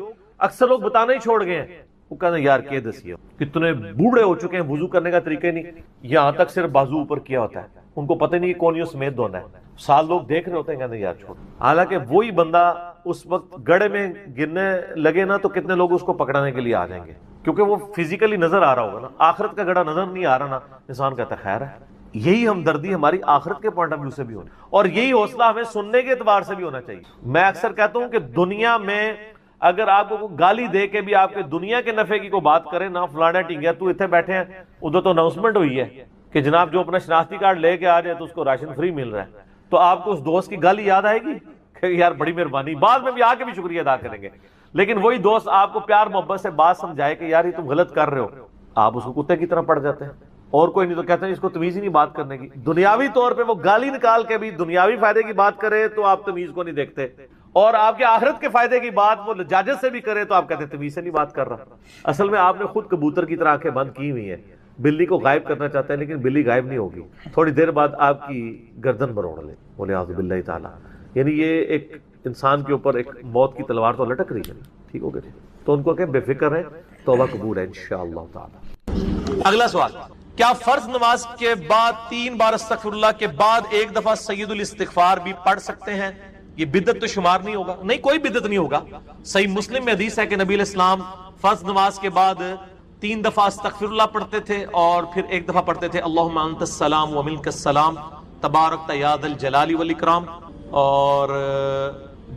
اکثر لوگ بتانا ہی چھوڑ گئے ہیں. وہ کہتے ہیں یار کہ دسیے کتنے بوڑھے ہو چکے ہیں، وضو کرنے کا طریقہ نہیں، یہاں تک صرف بازو اوپر کیا ہوتا ہے، ان کو پتہ نہیں کہ کون یوں سمیت دھونا ہے. سال لوگ دیکھ رہے ہوتے ہیں، کہتے ہیں یار چھوڑ. حالانکہ وہی بندہ اس وقت گڑھے میں گرنے لگے نا تو کتنے لوگ اس کو پکڑانے کے لیے آ جائیں گے، کیونکہ وہ فزیکلی نظر آ رہا ہوگا نا. آخرت کا گڑھا نظر نہیں آ رہا نا، انسان کہتا ہے خیر ہے. یہی ہمدردی ہماری آخرت کے پوائنٹ آف ویو سے بھی ہونی، اور یہی حوصلہ ہمیں سننے کے اعتبار سے بھی ہونا چاہیے. میں اکثر کہتا ہوں کہ دنیا میں اگر آپ کو گالی دے کے بھی آپ کے دنیا کے نفع کی کوئی بات کرے نا، فلانا ٹینگیا تو اتنے بیٹھے ہیں، ادھر تو اناؤنسمنٹ ہوئی ہے کہ جناب جو اپنا شناختی کارڈ لے کے آ جائے تو اس کو راشن فری مل رہا ہے، تو آپ کو اس دوست کی گالی یاد آئے گی کہ یار بڑی مہربانی، بعد میں بھی آ کے بھی شکریہ ادا کریں گے. لیکن وہی دوست آپ کو پیار محبت سے بات سمجھائے کہ یار یہ تم غلط کر رہے ہو، آپ اس کو کتے کی طرح پڑ جاتے ہیں. اور کوئی نہیں تو کہتے ہیں اس کو تمیز ہی نہیں بات کرنے کی. دنیاوی طور پہ وہ گالی نکال کے بھی دنیاوی فائدے کی بات کرے تو آپ تمیز کو نہیں دیکھتے، اور آپ کے آخرت کے فائدے کی بات وہ لجاجت سے بھی کرے تو آپ کہتے ہیں تمیز سے نہیں بات کر رہا. اصل میں آپ نے خود کبوتر کی طرح آنکھیں بند کی ہوئی ہیں، بلی کو غائب کرنا چاہتے ہیں لیکن بلی غائب نہیں ہوگی، تھوڑی دیر بعد آپ کی گردن مروڑ لے. بولے اعوذ باللہ تعالیٰ. یعنی یہ ایک انسان کے اوپر ایک موت کی تلوار تو لٹک رہی ہے. ٹھیک ہو گیا؟ تو ان کو کہ بے فکر ہے، توبہ قبول ہے انشاءاللہ تعالی. اگلا سوال، کیا فرض نماز کے بعد 3 بار استغفر اللہ کے بعد ایک دفعہ سید الاستغفار بھی پڑھ سکتے ہیں؟ یہ بدعت تو شمار نہیں ہوگا. نہیں، کوئی بدعت نہیں ہوگا. صحیح مسلم میں حدیث ہے کہ نبی علیہ السلام فرض نماز کے بعد 3 دفعہ استغفر اللہ پڑھتے تھے اور پھر ایک دفعہ پڑھتے تھے اللہم انت السلام و منک السلام تبارکت یا ذا الجلال والاکرام. اور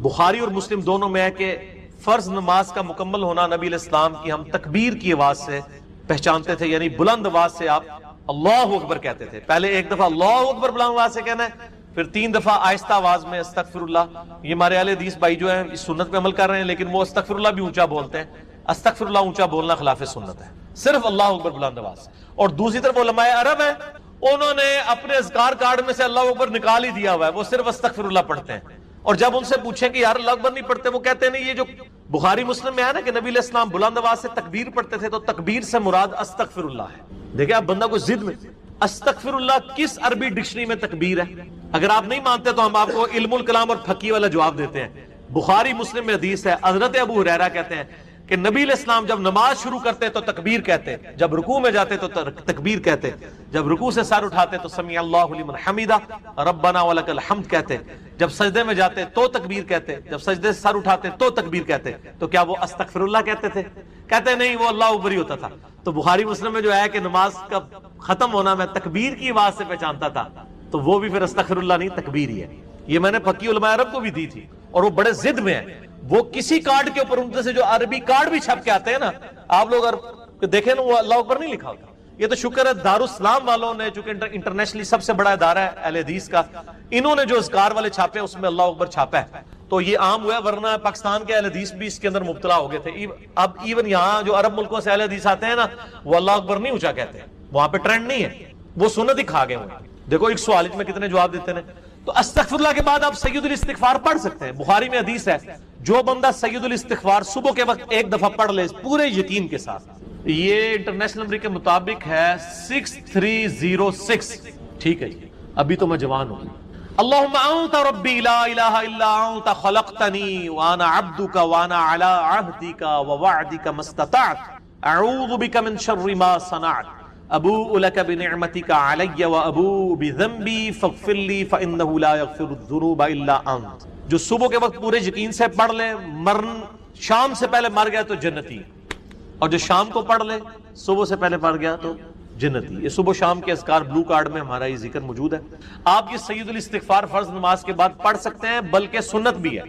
بخاری اور مسلم دونوں میں ہے کہ فرض نماز کا مکمل ہونا نبی علیہ السلام کی ہم تکبیر کی آواز سے پہچانتے تھے، یعنی بلند آواز سے آپ اللہ اکبر کہتے تھے. پہلے ایک دفعہ اللہ اکبر بلند آواز سے کہنا ہے، پھر 3 دفعہ آہستہ آواز میں استغفر اللہ. یہ ہمارے اہل حدیث بھائی جو ہیں اس سنت پہ عمل کر رہے ہیں، لیکن وہ استغفر اللہ بھی اونچا بولتے ہیں. استغفر اللہ اونچا بولنا خلاف سنت ہے، صرف اللہ اکبر بلند آواز. اور دوسری طرف علماء عرب ہیں، انہوں نے اپنے اذکار کارڈ میں سے اللہ اکبر نکال ہی دیا ہوا ہے، وہ صرف استغفر اللہ پڑھتے ہیں. اور جب ان سے پوچھیں کہ یار اللہ اکبر نہیں پڑھتے، وہ کہتے ہیں نہیں، یہ جو بخاری مسلم میں ہے نا کہ نبی علیہ السلام بلند آواز سے تکبیر پڑھتے تھے، تو تکبیر سے مراد استغفر اللہ ہے. دیکھیں آپ بندہ کو ضد میں، استغفر اللہ کس عربی ڈکشنری میں تکبیر ہے؟ اگر آپ نہیں مانتے تو ہم آپ کو علم الکلام اور فقہ والا جواب دیتے ہیں. بخاری مسلم میں حدیث ہے، حضرت ابو ہریرہ کہتے ہیں کہ نبی علیہ السلام جب نماز شروع کرتے تو تکبیر کہتے، جب رکوع میں جاتے تو تکبیر کہتے، جب رکوع سے سر اٹھاتے تو سمیع اللہ لمن حمیدہ ربنا ولک الحمد کہتے، جب سجدے میں جاتے تو تکبیر کہتے، جب سجدے سے سر اٹھاتے تو تکبیر کہتے. تو کیا وہ استغفر اللہ کہتے تھے؟ کہتے نہیں، وہ اللہ اکبر ہی ہوتا تھا. تو بخاری مسلم میں جو ہے کہ نماز کا ختم ہونا میں تکبیر کی آواز سے پہچانتا تھا، تو وہ بھی پھر استغفر اللہ نہیں، تکبیر ہی ہے. یہ میں نے فقی علماء عرب کو بھی دی تھی، اور وہ بڑے ضد میں ہیں. وہ کسی کارڈ کے اوپر ان سے جو عربی کارڈ بھی چھپ کے آتے ہیں نا، آپ لوگ دیکھیں نا، وہ اللہ اکبر نہیں لکھا ہوتا. یہ تو شکر ہے دارالاسلام والوں نے، چونکہ انٹرنیشنلی سب سے بڑا ادارہ ہے اہل حدیث کا، انہوں نے جو اذکار والے چھاپے اس میں اللہ اکبر چھاپا ہے، تو یہ عام ہوا ہے. ورنہ پاکستان کے اہل حدیث بھی اس کے اندر مبتلا ہو گئے تھے. اب ایون یہاں جو عرب ملکوں سے اہل حدیث آتے ہیں نا، وہ اللہ اکبر نہیں اونچا کہتے ہیں، وہاں پہ ٹرینڈ نہیں ہے، وہ سنت ہی کھا گئے ہوئے. دیکھو ایک سوال میں کتنے جواب دیتے ہیں. تو استغفر اللہ کے بعد آپ سید الاستغفار پڑھ سکتے ہیں. بخاری میں حدیث ہے، جو بندہ سید الاستغفار صبح کے وقت ایک دفعہ پڑھ لے پورے یقین کے ساتھ، یہ انٹرنیشنل نمبر کے مطابق ہے 6306. ٹھیک ہے جی، ابھی تو میں جوان ہوں. اللہم انت ربی لا الہ الا انت خلقتنی وانا عبدک وانا علی عہدک ووعدک ما استطعت اعوذ بک من شر ما صنعت ابوء لک بنعمتک علی وابوء بذنبی فاغفر لی فانہ لا یغفر الذنوب الا انت. جو صبح کے وقت پورے یقین سے پڑھ لے، شام سے پہلے مر گیا تو جنتی، اور جو شام کو پڑھ لے صبح سے پہلے پڑھ گیا تو جنتی. یہ صبح شام کے اذکار بلو کارڈ میں ہمارا یہ ذکر موجود ہے. آپ یہ سید الاستغفار فرض نماز کے بعد پڑھ سکتے ہیں، بلکہ سنت بھی ہے.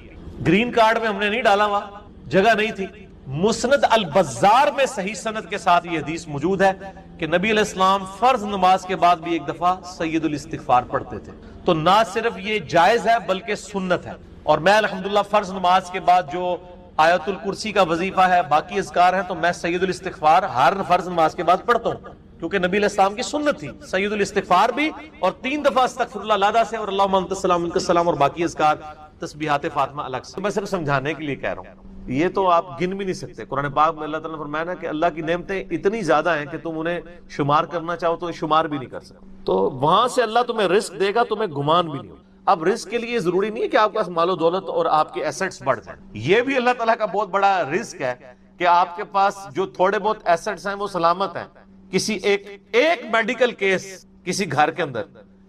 گرین کارڈ میں ہم نے نہیں ڈالا، وہاں جگہ نہیں تھی. مسند البزار میں صحیح سند کے ساتھ یہ حدیث موجود ہے کہ نبی علیہ السلام فرض نماز کے بعد بھی ایک دفعہ سید الاستغفار پڑھتے تھے. تو نہ صرف یہ جائز ہے بلکہ سنت ہے. اور میں الحمدللہ فرض نماز کے بعد جو آیت الکرسی کا وظیفہ ہے، باقی اذکار ہیں، تو میں سید الاستغفار ہر فرض نماز کے بعد پڑھتا ہوں، کیونکہ نبی علیہ السلام کی سنت تھی سید الاستغفار بھی، اور 3 دفعہ استغفر اللہ لادا سے، اور اللہم انت السلام منک السلام، اور باقی اذکار تسبیحات فاطمہ الگ سے۔ میں صرف سمجھانے کے لیے کہہ رہا ہوں، یہ تو آپ گن بھی نہیں سکتے۔ قرآن پاک میں اللہ تعالیٰ نے فرمایا نا کہ اللہ کی نعمتیں اتنی زیادہ ہیں کہ تم انہیں شمار کرنا چاہو تو شمار بھی نہیں کر سکتے۔ تو وہاں سے اللہ تمہیں رزق دے گا، تمہیں گمان بھی نہیں ہوگا۔ اب رزق کے لیے ضروری نہیں ہے کہ آپ کے پاس مال و دولت اور آپ کے ایسٹس بڑھ جائیں، یہ بھی اللہ تعالیٰ کا بہت بڑا رزق ہے کہ آپ کے پاس جو تھوڑے بہت ایسٹس ہیں وہ سلامت ہیں۔ کسی ایک میڈیکل کیس کسی گھر کے اندر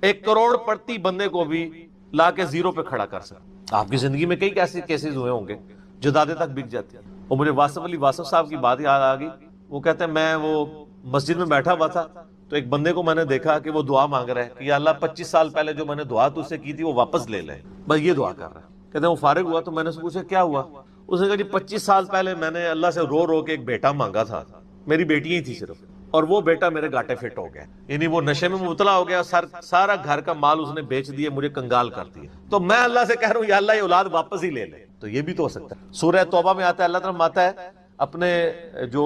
1 کروڑ پڑتی بندے کو بھی لا کے زیرو پہ کھڑا کر سکتا۔ آپ کی زندگی میں کئی ایسے کیسز ہوئے ہوں گے جدادیں تک بک جاتی ہیں۔ اور مجھے واصف علی واصف صاحب کی بات یاد آ گئی، وہ کہتے ہیں میں وہ مسجد میں بیٹھا ہوا تھا تو ایک بندے کو میں نے دیکھا کہ وہ دعا مانگ رہا ہے کہ یا اللہ 25 سال پہلے جو میں نے دعا تجھ سے کی تھی وہ واپس لے لے، بس یہ دعا کر رہا ہے۔ کہتے ہیں وہ فارغ ہوا تو میں نے اس سے پوچھا کیا ہوا؟ اس نے کہا جی 25 سال پہلے میں نے اللہ سے رو رو کے ایک بیٹا مانگا تھا، میری بیٹی ہی تھی صرف، اور وہ بیٹا میرے گاٹے فٹ ہو گیا، یعنی وہ نشے میں مبتلا ہو گیا، سارا گھر کا مال اس نے بیچ دیا، مجھے کنگال کر دیا، تو میں اللہ سے کہہ رہا ہوں یا اللہ یہ اولاد واپس ہی لے لے۔ تو یہ بھی تو ہو سکتا ہے۔ سورہ توبہ میں آتا ہے، اللہ تعالیٰ فرماتا ہے اپنے جو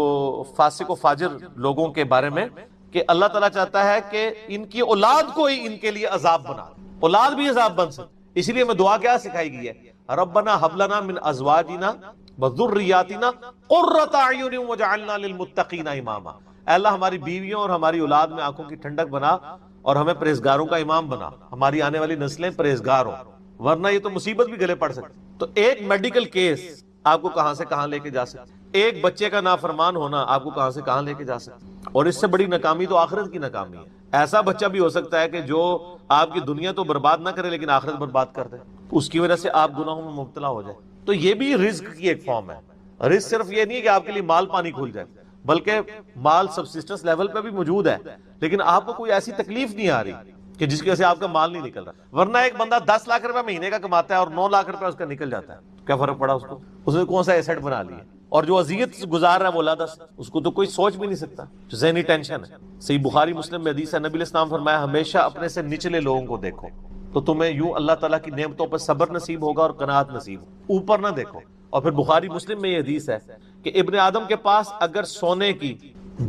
فاسق و فاجر لوگوں کے بارے میں کہ اللہ تعالیٰ چاہتا ہے کہ ان کی اولاد کو ہی ان کے لیے عذاب بنا، اولاد بھی عذاب بن سکتی۔ اسی لیے میں دعا کیا سکھائی گئی ہے، ربنا حب لنا من ازواجنا وذریاتنا قرۃ اعین واجعلنا للمتقین اماما۔ اے اللہ ہماری بیویوں اور ہماری اولاد میں آنکھوں کی ٹھنڈک بنا اور ہمیں پرہیزگاروں کا امام بنا، ہماری آنے والی نسلیں پرہیزگار ہوں، ورنہ یہ تو مصیبت بھی گلے پڑ سکتی۔ تو ایک میڈیکل کیس آپ کو کہاں سے کہاں لے کے جا سکتا، ایک بچے کا نافرمان ہونا آپ کو کہاں سے کہاں لے کے جا سکتا، اور اس سے بڑی ناکامی تو آخرت کی ناکامی ہے۔ ایسا بچہ بھی ہو سکتا ہے کہ جو آپ کی دنیا تو برباد نہ کرے لیکن آخرت برباد کر دے، اس کی وجہ سے آپ گناہوں میں مبتلا ہو جائے۔ تو یہ بھی رزق کی ایک فارم ہے۔ رزق صرف یہ نہیں ہے کہ آپ کے لیے مال پانی کھل جائے، بلکہ مال سبسسٹنس لیول پہ بھی موجود ہے، لیکن آپ کو کوئی ایسی تکلیف نہیں آ رہی کہ جس کی وجہ سے آپ کا مال نہیں نکل رہا۔ ورنہ ایک بندہ 10 لاکھ روپے مہینے کا کماتا ہے اور 9 لاکھ روپے اس کا نکل جاتا ہے، کیا فرق پڑا اس کو؟ اس نے کون سا ایسٹ بنا لیا، اور جو اذیت گزار رہا ہے وہ اولاد اس کو تو کوئی سوچ بھی نہیں سکتا، ذہنی ٹینشن ہے۔ صحیح بخاری مسلم میں حدیث ہے، نبی علیہ السلام فرمایا ہمیشہ اپنے سے نچلے لوگوں کو دیکھو تو تمہیں یوں اللہ تعالیٰ کی نعمتوں پر صبر نصیب ہوگا اور قناعت نصیب ہوگا، اوپر نہ دیکھو۔ اور پھر بخاری مسلم میں یہ حدیث ہے کہ ابن آدم کے پاس اگر سونے کی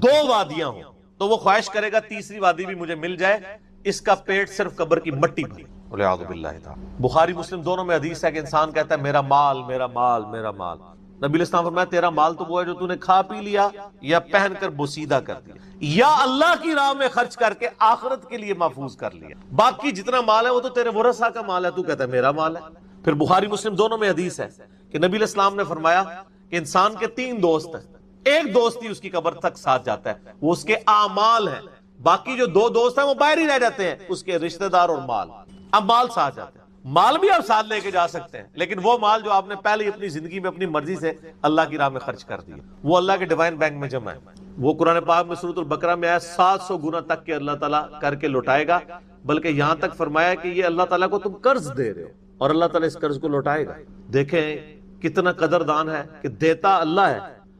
2 وادیاں ہوں تو وہ خواہش کرے گا تیسری وادی بھی مجھے مل جائے، اس کا پیٹ صرف قبر کی مٹی بھری۔ والعیاذ باللہ تعالی۔ بخاری مسلم دونوں میں حدیث ہے کہ انسان کہتا ہے میرا مال میرا مال میرا مال۔ نبی علیہ السلام فرمایا تیرا مال تو وہ ہے جو تو نے کھا پی لیا یا پہن کر بوسیدہ کر دیا یا اللہ کی راہ میں خرچ کر کے آخرت کے لیے محفوظ کر لیا، باقی جتنا مال ہے وہ تو تیرے ورثہ کا مال ہے، تو کہتا ہے میرا مال ہے۔ پھر بخاری مسلم دونوں میں حدیث ہے کہ نبی علیہ السلام نے فرمایا کہ انسان کے 3 دوست ہیں، ایک دوست ہی اس کی قبر تک ساتھ جاتا ہے، وہ اس کے اعمال ہیں، باقی جو 2 دوست ہیں وہ باہر ہی رہ جاتے ہیں، اس کے رشتہ دار اور مال۔ اب مال ساتھ جاتے ہیں، مال بھی آپ ساتھ لے کے جا سکتے ہیں، لیکن وہ مال جو آپ نے پہلے ہی اپنی زندگی میں اپنی مرضی سے اللہ کی راہ میں خرچ کر دیا، وہ اللہ کے ڈیوائن بینک میں جمع ہے، وہ قرآن پاک میں سورۃ البقرہ میں آیا 700 گنا تک کے اللہ تعالیٰ کر کے لوٹائے گا، بلکہ یہاں تک فرمایا کہ یہ اللہ تعالیٰ کو تم قرض دے رہے ہو اور اللہ تعالیٰ اس قرض کو لوٹائے گا۔ دیکھیں کتنا قدردان ہے کہ دیتا اللہ ہے،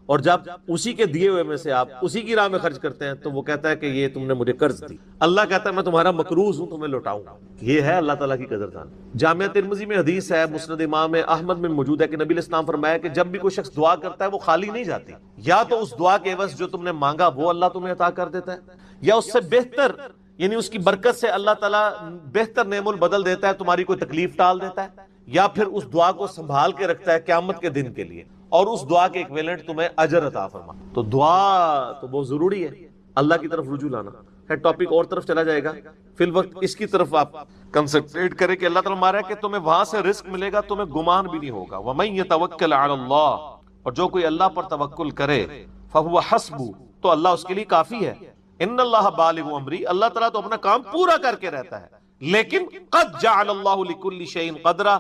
اور جب اسی کے دیے ہوئے میں سے آپ اسی کی راہ میں خرچ کرتے ہیں تو وہ کہتا ہے کہ یہ تم نے مجھے قرض دی، اللہ کہتا ہے میں تمہارا مقروض ہوں، تمہیں لوٹاؤں گا۔ یہ ہے اللہ تعالیٰ کی قدردان۔ جامعہ ترمذی میں حدیث ہے، مسند امام احمد میں موجود ہے کہ نبی علیہ السلام فرمایا کہ جب بھی کوئی شخص دعا کرتا ہے وہ خالی نہیں جاتی، یا تو اس دعا کے عوض جو تم نے مانگا وہ اللہ تمہیں عطا کر دیتا ہے، یا اس سے بہتر یعنی اس کی برکت سے اللہ تعالیٰ بہتر نعم البدل دیتا ہے، تمہاری کوئی تکلیف ٹال دیتا ہے، یا پھر اس دعا کو سنبھال کے رکھتا ہے قیامت کے دن کے لیے، اور اس دعا کے ایکویلنٹ تمہیں اجر عطا فرما۔ تو دعا تو بہت ضروری ہے، اللہ کی طرف رجوع لانا ہے۔ ٹاپک اور طرف چلا جائے گا، فی الوقت اس کی طرف آپ کنسنٹریٹ کریں کہ اللہ تعالیٰ مارا ہے کہ تمہیں وہاں سے رزق ملے گا، تمہیں گمان بھی نہیں ہوگا۔ وَمَن يَتَوَكَّلْ عَلَى اللَّهِ، اور جو کوئی اللہ پر توکل کرے، فَهُوَ حَسْبُهُ، تو اللہ اس کے لیے کافی ہے۔ ان اللہ بالغ امری، اللہ تعالیٰ تو اپنا کام پورا کر کے رہتا ہے، لیکن قد جعل اللہ لکل شیء قدرا،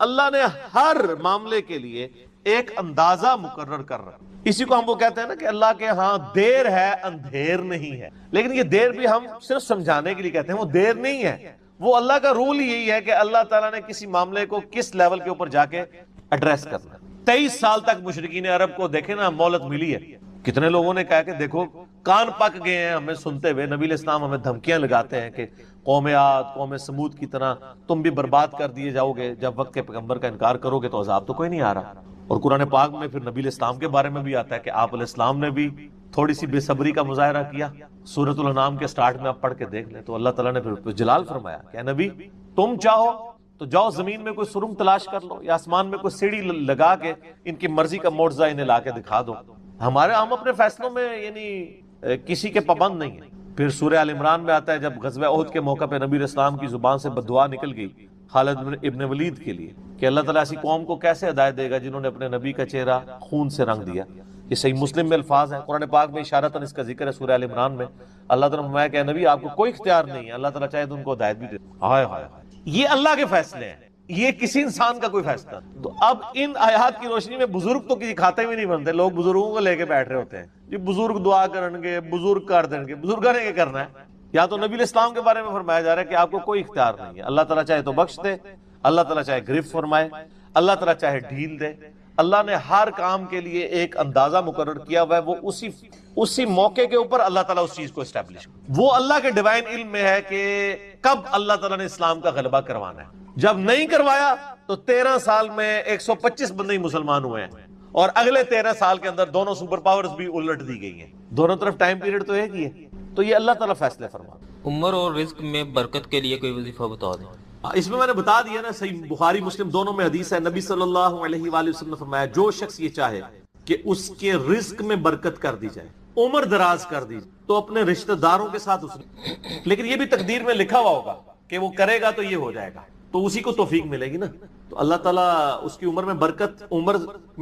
اللہ نے ہر معاملے کے لیے ایک اندازہ مقرر کر رہا ہے۔ اسی کو ہم وہ کہتے ہیں نا کہ اللہ کے ہاں دیر ہے اندھیر نہیں ہے، لیکن یہ دیر بھی ہم صرف سمجھانے کے لیے کہتے ہیں، وہ دیر نہیں ہے، وہ اللہ کا رول یہی ہے کہ اللہ تعالیٰ نے کسی معاملے کو کس لیول کے اوپر جا کے ایڈریس کرنا ہے۔ 23 سال تک مشرکین عرب کو دیکھیں نا مہلت ملی ہے، کتنے لوگوں نے کہا کہ دیکھو کان پک گئے ہیں ہمیں سنتے ہوئے، نبی علیہ السلام ہمیں دھمکیاں لگاتے ہیں کہ قوم عاد قوم سمود کی طرح تم بھی برباد کر دیے جاؤ گے، جب وقت کے پیغمبر کا انکار کرو گے تو عذاب تو کوئی نہیں آ رہا۔ اور قرآن پاک میں پھر نبی علیہ السلام کے بارے میں بھی آتا ہے کہ آپ علیہ السلام نے بھی تھوڑی سی بے صبری کا مظاہرہ کیا. سورۃ الانعام کے سٹارٹ میں آپ پڑھ کے دیکھ لیں تو اللہ تعالیٰ نے پھر جلال فرمایا کہ اے نبی تم چاہو تو جاؤ زمین میں کوئی سرنگ تلاش کر لو یا آسمان میں کوئی سیڑھی لگا کے ان کی مرضی کا معجزہ انہیں لا کے دکھا دو. ہم اپنے فیصلوں میں یعنی کسی کے پابند نہیں ہیں. پھر سورہ آل عمران میں آتا ہے جب غزوہ احد کے موقع پہ نبی اسلام کی زبان سے بددعا نکل گئی خالد ابن ولید کے لیے کہ اللہ تعالیٰ ایسی قوم کو کیسے ہدایت دے گا جنہوں نے اپنے نبی کا چہرہ خون سے رنگ دیا. یہ صحیح مسلم میں الفاظ ہیں, قرآن پاک میں اشارتاً اس کا ذکر ہے سورہ آل عمران میں. اللہ تعالیٰ نے فرمایا کہ نبی آپ کو کوئی اختیار نہیں ہے, اللہ تعالیٰ چاہے تو ان کو ہدایت بھی دے. ہائے ہائے ہائے, یہ اللہ کے فیصلے ہیں, یہ کسی انسان کا کوئی فیصلہ نہیں. تو اب ان آیات کی روشنی میں بزرگ تو کسی کھاتے میں نہیں بنتے. لوگ بزرگوں کو لے کے بیٹھ رہے ہوتے ہیں جی بزرگ دعا کریں گے, بزرگ کر دیں گے. بزرگوں نے کیا کرنا ہے؟ یا تو نبی الاسلام کے بارے میں فرمایا جا رہا ہے کہ آپ کو کوئی اختیار نہیں ہے, اللہ تعالیٰ چاہے تو بخش دے, اللہ تعالیٰ چاہے گرفت فرمائے, اللہ تعالیٰ چاہے ڈھیل دے. اللہ نے ہر کام کے لیے ایک اندازہ مقرر کیا ہوا ہے, وہ اسی موقع کے اوپر اللہ تعالیٰ اس چیز کو اسٹیبلش. وہ اللہ کے ڈیوائن علم میں ہے کہ کب اللہ تعالیٰ نے اسلام کا غلبہ کروانا ہے. جب نہیں کروایا تو 13 سال میں 125 بندے مسلمان ہوئے ہیں اور اگلے 13 سال کے اندر دونوں سپر پاورز بھی الٹ دی گئی ہیں. دونوں طرف ٹائم پیریڈ تو ایک ہی ہے. تو یہ اللہ تعالیٰ فیصلے فرما. عمر اور رزق میں برکت کے لیے کوئی وظیفہ بتا دیں. اس میں نے بتا دیا نا, صحیح بخاری مسلم دونوں میں حدیث ہے. نبی صلی اللہ علیہ وآلہ وسلم نے فرمایا جو شخص یہ چاہے کہ اس کے رزق میں برکت کر دی جائے, عمر دراز کر دی جائے, تو اپنے رشتہ داروں کے ساتھ اس نے, لیکن یہ بھی تقدیر میں لکھا ہوا ہوگا کہ وہ کرے گا تو یہ ہو جائے گا, تو اسی کو توفیق ملے گی نا. تو اللہ تعالیٰ اس کی عمر میں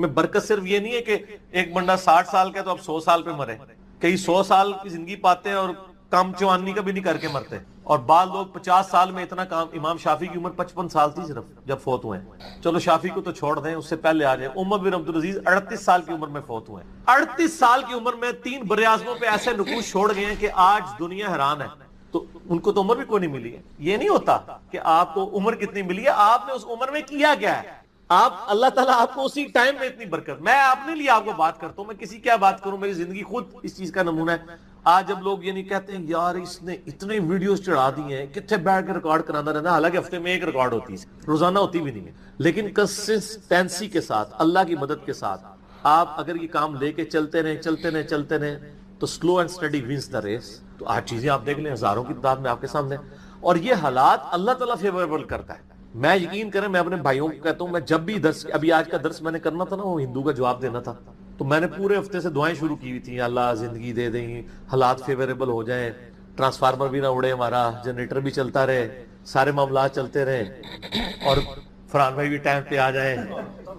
برکت صرف یہ نہیں ہے کہ ایک بندہ 60 سال کا تو اب 100 سال پہ مرے. کئی 100 سال کی زندگی پاتے ہیں اور کم چوانی کا بھی نہیں کر کے مرتے. اور بعض لوگ 50 سال میں اتنا کام. امام شافعی کی عمر 55 سال تھی صرف جب فوت ہوئے ہیں. چلو شافعی کو تو چھوڑ دیں, اس سے پہلے آ جائیں. عمر بن عبدالعزیز 38 سال کی عمر میں فوت ہوئے ہیں. 38 سال کی عمر میں 3 براعظموں پہ ایسے نقوش چھوڑ گئے ہیں کہ آج دنیا حیران ہے. تو ان کو تو عمر بھی کوئی نہیں ملی ہے. یہ نہیں ہوتا کہ آپ کو عمر کتنی ملی ہے, آپ نے اس عمر میں کیا کیا ہے. آپ اللہ تعالیٰ آپ کو اسی ٹائم میں اتنی برکت. میں اپنے لیے آپ کو بات کرتا ہوں, میں کسی کیا بات کروں, میری زندگی خود اس چیز کا نمونہ ہے. آج جب لوگ یہ نہیں کہتے ہیں یار اس نے اتنے ویڈیوز چڑھا دی ہیں, کتنے بیٹھ کے ریکارڈ کرانا رہنا, حالانکہ ہفتے میں ایک ریکارڈ ہوتی ہے, روزانہ ہوتی بھی نہیں ہے. لیکن کنسسٹینسی کے ساتھ, اللہ کی مدد کے ساتھ آپ اگر یہ کام لے کے چلتے رہیں تو slow and steady wins the race. تو آج چیزیں آپ دیکھ لیں ہزاروں کی تعداد میں آپ کے سامنے, اور یہ حالات اللہ تعالیٰ فیوریبل کرتا ہے. میں یقین کریں, میں اپنے بھائیوں کو کہتا ہوں, میں جب بھی درس, ابھی آج کا درس میں نے کرنا تھا نا, وہ ہندو کا جواب دینا تھا, تو میں نے پورے ہفتے سے دعائیں شروع کی ہوئی تھی, اللہ زندگی دے دیں, حالات فیوریبل ہو جائیں, ٹرانسفارمر بھی نہ اڑے ہمارا, جنریٹر بھی چلتا رہے, سارے معاملات چلتے رہے, اور فرحان بھائی بھی ٹائم پہ آ جائیں,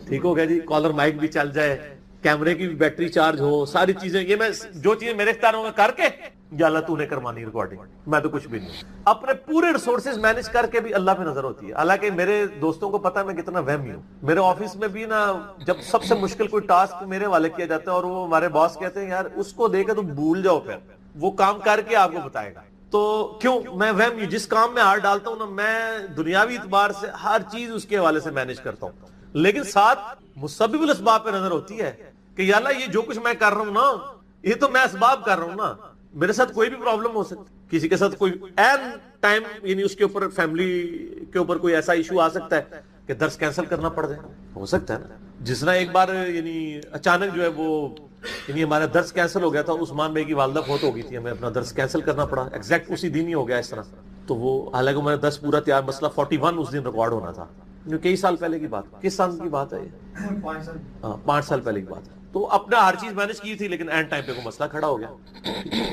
ٹھیک ہو گیا جی, کالر مائک بھی چل جائے, کیمرے کی بھی بیٹری چارج ہو, ساری چیزیں. یہ میں جو چیزیں میرے اختیاروں میں کر کے, یا اللہ تو نے کروانی ریکارڈنگ, میں تو کچھ بھی نہیں. اپنے پورے ریسورسز مینج کر کے بھی اللہ پہ نظر ہوتی ہے. حالانکہ میرے دوستوں کو پتا ہے میں کتنا وہمی ہوں. میرے آفس میں بھی نا, جب سب سے مشکل کوئی ٹاسک میرے والے کیا جاتا ہے اور وہ ہمارے باس کہتے ہیں یار اس کو دے کے تم بھول جاؤ, پھر وہ کام کر کے آپ کو بتائے گا. تو کیوں میں وہمی, جس کام میں ہاتھ ڈالتا ہوں نا, میں دنیاوی اعتبار سے ہر چیز اس کے حوالے سے مینج کرتا ہوں, لیکن ساتھ مسبب الاسباب پہ نظر ہوتی ہے کہ یا اللہ یہ جو کچھ میں کر رہا ہوں نا, یہ تو میں اسباب کر رہا ہوں نا, میرے ساتھ کوئی بھی پرابلم ہو سکتی, کسی کے ساتھ کوئی این ٹائم, یعنی اس کے اوپر فیملی کے اوپر کوئی ایسا ایشو آ سکتا ہے کہ درس کینسل کرنا پڑ جائے, ہو سکتا ہے نا. جس طرح ایک بار یعنی اچانک جو ہے وہ یعنی ہمارا درس کینسل ہو گیا تھا, عثمان بھائی کی والدہ فوت ہو گئی تھی, ہمیں اپنا درس کینسل کرنا پڑا, ایگزیکٹ اسی دن ہی ہو گیا اس طرح. تو وہ حالانکہ ہمارا درس پورا تیار, مسئلہ 41 اس دن ریکارڈ ہونا تھا, کئی سال پہلے کی بات. کس سال کی بات ہے یہ؟ 5 سال پہلے کی بات ہے. تو اپنا ہر چیز مینج کی تھی, لیکن اینڈ ٹائم پہ کوئی مسئلہ کھڑا ہو گیا.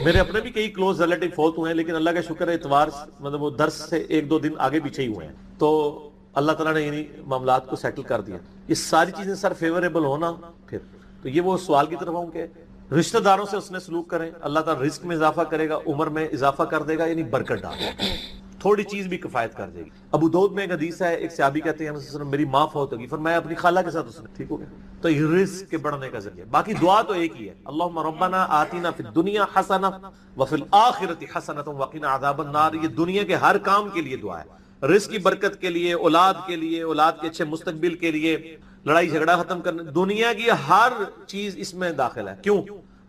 میرے اپنے بھی کئی کلوز ریلیٹیو فوت ہوئے ہیں, لیکن اللہ کا شکر ہے اتوار مطلب وہ درس سے 1-2 دن آگے پیچھے ہی ہوئے ہیں. تو اللہ تعالیٰ نے یعنی معاملات کو سیٹل کر دیا. یہ ساری چیزیں سر فیوریبل ہونا. پھر تو یہ وہ سوال کی طرف ہوں کہ رشتہ داروں سے اس نے سلوک کریں, اللہ تعالیٰ رزق میں اضافہ کرے گا, عمر میں اضافہ کر دے گا, یعنی برکت ڈال دے گا, تھوڑی چیز بھی کفایت کر دے گی. ابو داؤد میں ایک حدیث ہے, ایک صحابی کہتے ہیں میری ماں فوت ہوگی, فرمایا اپنی خالہ کے ساتھ اس نے, ٹھیک ہو گیا. تو یہ رزق کے بڑھنے کا ذریعہ. باقی دعا تو ایک ہی ہے, اللہم ربنا آتینا فی الدنیا حسنہ وفی الآخرۃ حسنۃ وقنا عذاب النار. یہ دنیا کے ہر کام کے لیے دعا ہے, رزق کی برکت کے لیے, اولاد کے لیے, اولاد کے اچھے مستقبل کے لیے, لڑائی جھگڑا ختم کرنے, دنیا کی ہر چیز اس میں داخل ہے. کیوں؟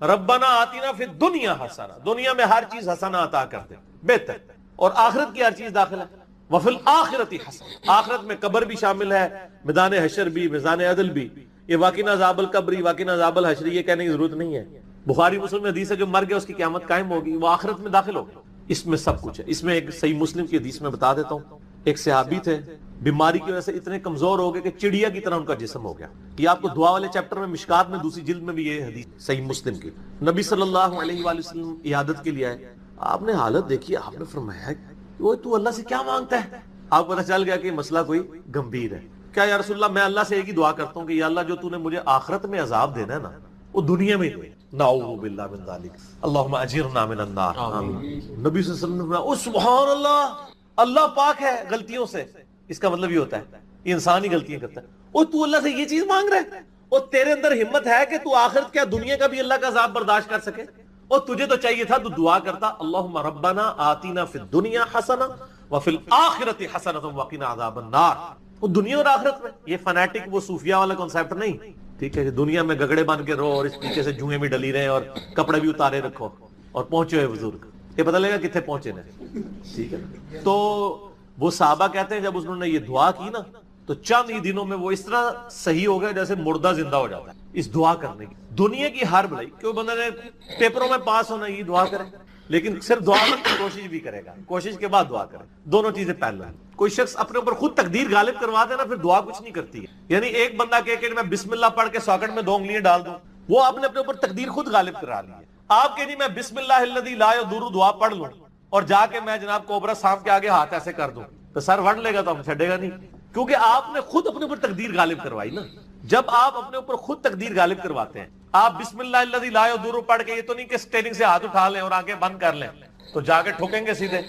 ربنا آتینا فی الدنیا حسنہ, دنیا میں ہر چیز حسنہ عطا کر دے, بہتر, اور آخرت کی ہر چیز داخل ہے. وفی الآخرۃ حسنہ, آخرت میں قبر بھی شامل ہے, میدان حشر بھی, میزان عدل بھی. یہ واقعنا عذاب القبری, واقعنا عذاب الحشر یہ کہنے کی ضرورت نہیں ہے. بخاری مسلم میں حدیث ہے جو مر گیا اس کی قیامت قائم ہوگی، وہ آخرت میں داخل ہوگا. اس میں سب کچھ ہے. اس میں ایک صحیح مسلم کی حدیث میں بتا دیتا ہوں. ایک صحابی تھے، بیماری کی وجہ سے اتنے کمزور ہو گئے کہ چڑیا کی طرح ان کا جسم ہو گیا. یہ آپ کو دعا والے چیپٹر میں مشکات میں دوسری جلد میں بھی یہ حدیث صحیح مسلم کی. نبی صلی اللہ علیہ وآلہ وسلم عیادت کے لیے آئے. آپ نے حالت دیکھی، آپ نے فرمایا وہ تو اللہ سے کیا مانگتا ہے؟ آپ کو پتہ چل گیا کہ مسئلہ کوئی گمبھیر ہے. کیا یا رسول اللہ، میں اللہ سے ایک ہی دعا کرتا ہوں کہ یا اللہ جو تو نے مجھے آخرت میں عذاب دینا ہے نا وہ دنیا میں دے. نعوذ باللہ من ذالک، اللہم اجرنا من النار. نبی صلی اللہ علیہ وسلم نے فرمایا او سبحان اللہ، اللہ پاک ہے غلطیوں سے. اس کا مطلب یہ ہوتا ہے یہ انسان ہی غلطیاں کرتا ہے. او تو اللہ سے یہ چیز مانگ رہا ہے، اور تیرے اندر ہمت ہے کہ تو آخرت کیا دنیا کا بھی اللہ کا عذاب برداشت کر سکے؟ اور تجھے تو چاہیے تھا تو دعا کرتا اللہم ربنا آتینا فی الدنیا حسنہ وفی الآخرۃ حسنۃ وقنا عذاب النار. وہ دنیا اور آخرت میں. یہ فنیٹک وہ صوفیہ والا کنسیپٹ نہیں. ٹھیک ہے، دنیا میں گگڑے بن کے رہو اور اس پیچھے سے جوئیں بھی ڈلی رہے اور کپڑے بھی اتارے رکھو اور پہنچے ہوئے بزرگ، یہ پتہ لگا کتنے پہنچے نا. ٹھیک ہے، تو وہ صحابہ کہتے ہیں جب انہوں نے یہ دعا کی نا تو چند ہی دنوں میں وہ اس طرح صحیح ہو گئے جیسے مردہ زندہ ہو جاتا ہے اس دعا کرنے کی. دنیا کی ہر بھلائی، کیوں بندہ نے پیپروں میں پاس ہونا یہ دعا کرے، لیکن صرف دعا میں کوشش بھی کرے گا، کوشش کے بعد دعا کرے. دونوں چیزیں پہلے ہیں. کوئی شخص اپنے اوپر خود تقدیر غالب کروا دے نا پھر دعا کچھ نہیں کرتی ہے. یعنی ایک بندہ کہے کہ میں بسم اللہ پڑھ کے ساکٹ میں 2 انگلیاں ڈال دوں، وہ آپ نے اپنے اوپر تقدیر خود غالب کرا لی ہے. آپ کہ نہیں میں بسم اللہ الذی لا یضر دعا پڑھ لوں اور جا کے میں جناب کوبرا سانپ کے آگے ہاتھ ایسے کر دوں تو سر وڑ لے گا تو ہم چھڑے گا نہیں، کیونکہ آپ نے خود اپنے اوپر تقدیر غالب کروائی نا. جب آپ اپنے اوپر خود تقدیر غالب کرواتے ہیں، آپ بسم اللہ الذی لا یضر پڑھ کے یہ تو نہیں کہ اسٹیئرنگ سے ہاتھ اٹھا لیں اور آنکھیں بند کر لیں تو جا کے ٹھوکیں گے سیدھے.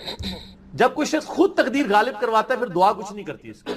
جب کوئی شخص خود تقدیر غالب کرواتا ہے پھر دعا کچھ نہیں کرتی. اس کی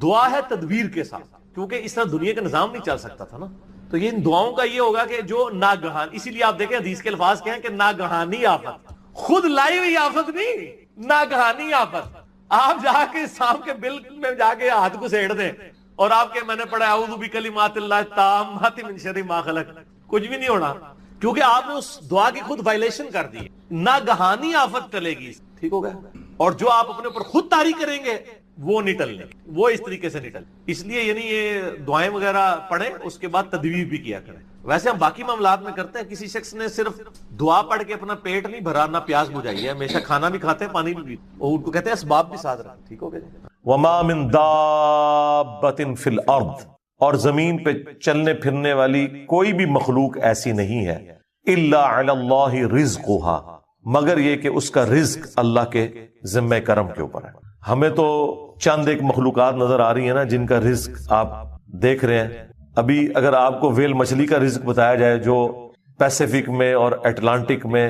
دعا ہے تدبیر کے ساتھ، کیونکہ اس طرح دنیا کا نظام نہیں چل سکتا تھا نا. تو یہ ان دعاؤں کا یہ ہوگا کہ جو ناگہان، اسی لیے آپ دیکھیں حدیث کے الفاظ کیا ہیں کہ ناگہانی آفت، خود لائی ہوئی آفت نہیں، ناگہانی آفت. آپ جا کے سانپ کے بل میں جا کے ہاتھ کو سیڑ دیں اور آپ کے میں نے پڑھا اعوذ بکلمات اللہ التامات من شر ما خلق، کچھ بھی نہیں ہونا، کیونکہ آپ نے اس دعا کی خود وائلیشن کر دی. ناگہانی آفت ٹلے گی. ٹھیک ہو گیا. اور جو آپ اپنے اوپر خود طاری کریں گے وہ نہیں ٹلنے، وہ اس طریقے سے نہیں ٹل. اس لیے یعنی یہ دعائیں وغیرہ پڑھیں اس کے بعد تدبیر بھی کیا کریں. ویسے ہم باقی معاملات میں کرتے ہیں. کسی شخص نے صرف دعا پڑھ کے اپنا پیٹ نہیں بھرا، نہ پیاس بجھائی ہے، ہمیشہ کھانا بھی کھاتے ہیں پانی بھی پیتے، اور ان کو کہتے ہیں اسباب بھی ساتھ رکھیں. ٹھیک ہو گیا. وما من دابۃ فی الارض، اور زمین پہ چلنے پھرنے والی کوئی بھی مخلوق ایسی نہیں ہے، الا علی اللہ رزقها، مگر یہ کہ اس کا رزق اللہ کے ذمہ کرم کے اوپر ہے. ہمیں تو چند ایک مخلوقات نظر آ رہی ہیں نا جن کا رزق آپ دیکھ رہے ہیں. ابھی اگر آپ کو ویل مچھلی کا رزق بتایا جائے جو پیسیفک میں اور اٹلانٹک میں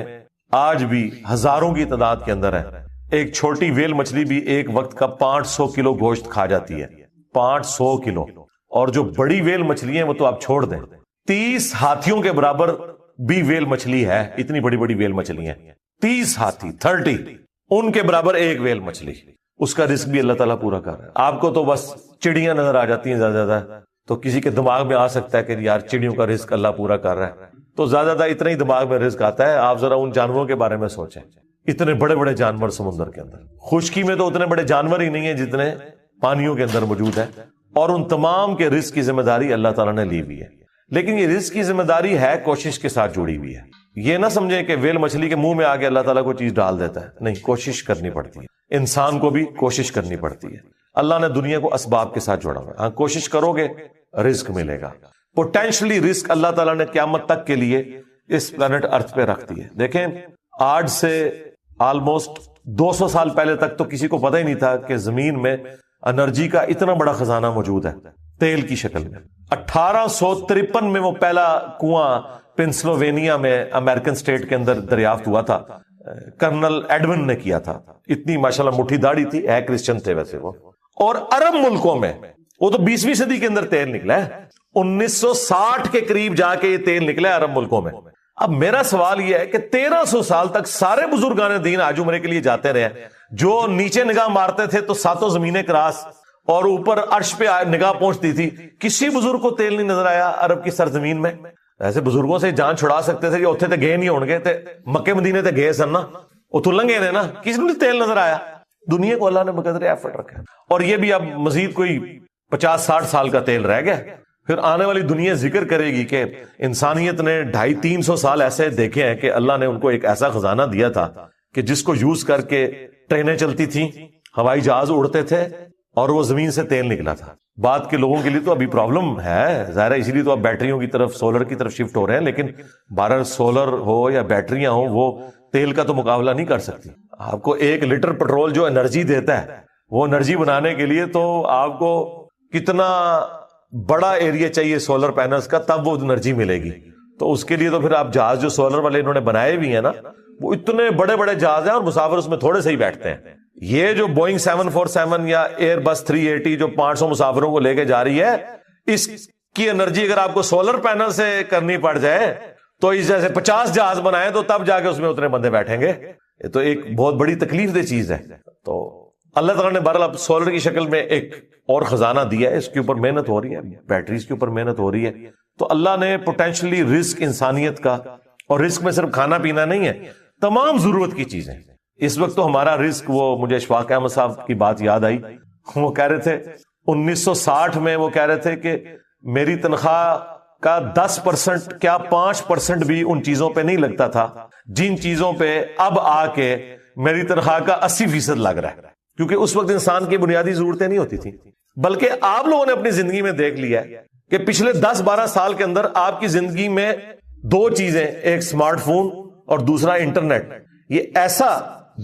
آج بھی ہزاروں کی تعداد کے اندر ہے، ایک چھوٹی ویل مچھلی بھی ایک وقت کا 500 کلو گوشت کھا جاتی ہے، 500 کلو. اور جو بڑی ویل مچھلی ہیں وہ تو آپ چھوڑ دیں، 30 ہاتھیوں کے برابر بھی ویل مچھلی ہے. اتنی بڑی بڑی ویل مچھلی ہیں، 30 ہاتھی، 30 ان کے برابر ایک ویل مچھلی. اس کا رزق بھی اللہ تعالیٰ پورا کر رہا ہے. آپ کو تو بس چڑیاں نظر آ جاتی ہیں زیادہ زیادہ، تو کسی کے دماغ میں آ سکتا ہے کہ یار چڑیوں کا رزق اللہ پورا کر رہا ہے، تو زیادہ زیادہ اتنا ہی دماغ میں رزق آتا ہے. آپ ذرا ان جانوروں کے بارے میں سوچیں، اتنے بڑے بڑے جانور سمندر کے اندر، خشکی میں تو اتنے بڑے جانور ہی نہیں ہیں جتنے پانیوں کے اندر موجود ہیں، اور ان تمام کے رزق کی ذمہ داری اللہ تعالیٰ نے لی ہوئی ہے. لیکن یہ رزق کی ذمہ داری ہے کوشش کے ساتھ جڑی ہوئی ہے. یہ نہ سمجھیں کہ ویل مچھلی کے منہ میں آگے اللہ تعالیٰ کوئی چیز ڈال دیتا ہے، نہیں، کوشش کرنی پڑتی ہے. انسان کو بھی کوشش کرنی پڑتی ہے. اللہ نے دنیا کو اسباب کے ساتھ جوڑا ہوا ہے. ہاں، کوشش کرو گے رزق ملے گا. پوٹینشلی رزق اللہ تعالیٰ نے قیامت تک کے لیے اس پلانٹ ارتھ پہ رکھ دی ہے. دیکھیں، آج سے آلموسٹ 200 سال پہلے تک تو کسی کو پتہ ہی نہیں تھا کہ زمین میں انرجی کا اتنا بڑا خزانہ موجود ہے تیل کی شکل میں. 1853 میں وہ پہلا کنواں پنسلوینیا میں امریکن سٹیٹ کے اندر دریافت ہوا تھا، کرنل ایڈون نے کیا تھا. اتنی ماشاءاللہ مٹھی داڑھی تھی، ہے کرسچن تھے ویسے وہ. اور عرب ملکوں میں وہ تو 20ویں صدی کے اندر تیل نکلا ہے، 1960 کے قریب جا کے یہ تیل نکلا ہے عرب ملکوں میں. اب میرا سوال یہ ہے کہ 1300 سال تک سارے بزرگان دین آج عمرے کے لیے جاتے رہے، جو نیچے نگاہ مارتے تھے تو 7 زمینیں کراس اور اوپر عرش پہ نگاہ پہنچتی تھی. کسی بزرگ کو تیل نہیں نظر آیا عرب کی سرزمین میں. ایسے بزرگوں سے جان چھڑا سکتے تھے کہ اتنے تے گئے نہیں ہون گے، تے مکے مدینے تے گئے سن نا، اتوں لنگے نے نا، کسی نے تیل نظر آیا. دنیا کو اللہ نے بقدر ایفرٹ رکھا، اور یہ بھی اب مزید کوئی 50-60 سال کا تیل رہ گیا. پھر آنے والی دنیا ذکر کرے گی کہ انسانیت نے 250-300 سال ایسے دیکھے ہیں کہ اللہ نے ان کو ایک ایسا خزانہ دیا تھا کہ جس کو یوز کر کے ٹرینیں چلتی تھیں، ہوائی جہاز اڑتے تھے اور وہ زمین سے تیل نکلا تھا. بعد کے لوگوں کے لیے تو ابھی پرابلم ہے ظاہر ہے، اسی لیے تو اب بیٹریوں کی طرف، سولر کی طرف شفٹ ہو رہے ہیں، لیکن بہرحال سولر ہو یا بیٹریاں ہوں وہ تیل کا تو مقابلہ نہیں کر سکتی. آپ کو 1 لیٹر پٹرول جو انرجی دیتا ہے، وہ انرجی بنانے کے لیے تو آپ کو کتنا بڑا ایریا چاہیے سولر پینلز کا، تب وہ انرجی ملے گی. تو اس کے لیے تو پھر آپ جہاز جو سولر والے انہوں نے بنائے بھی ہیں نا، وہ اتنے بڑے بڑے جہاز ہیں اور مسافر اس میں تھوڑے سے ہی بیٹھتے ہیں. یہ جو بوئنگ 747 یا ایئر بس 380 جو 500 مسافروں کو لے کے جا رہی ہے، اس کی انرجی اگر آپ کو سولر پینل سے کرنی پڑ جائے تو اس جیسے 50 جہاز بنائے تو تب جا کے اس میں اتنے بندے بیٹھیں گے. یہ تو ایک بہت بڑی تکلیف دہ چیز ہے. تو اللہ تعالیٰ نے بہرحال اب سولر کی شکل میں ایک اور خزانہ دیا ہے، اس کے اوپر محنت ہو رہی ہے، بیٹریز کے اوپر محنت ہو رہی ہے. تو اللہ نے پوٹینشلی رزق انسانیت کا، اور رزق میں صرف کھانا پینا نہیں ہے، تمام ضرورت کی چیزیں. اس وقت تو ہمارا رزق، وہ مجھے اشفاق احمد صاحب کی بات یاد آئی، وہ کہہ رہے تھے 1960 میں وہ کہہ رہے تھے کہ میری تنخواہ کا 10% کیا 5% بھی ان چیزوں پہ نہیں لگتا تھا جن چیزوں پہ اب آ کے میری تنخواہ کا 80% لگ رہا ہے. کیونکہ اس وقت انسان کی بنیادی ضرورتیں نہیں ہوتی تھیں. بلکہ آپ لوگوں نے اپنی زندگی میں دیکھ لیا ہے کہ پچھلے 10-12 سال کے اندر آپ کی زندگی میں 2 چیزیں، ایک سمارٹ فون اور دوسرا انٹرنیٹ، یہ ایسا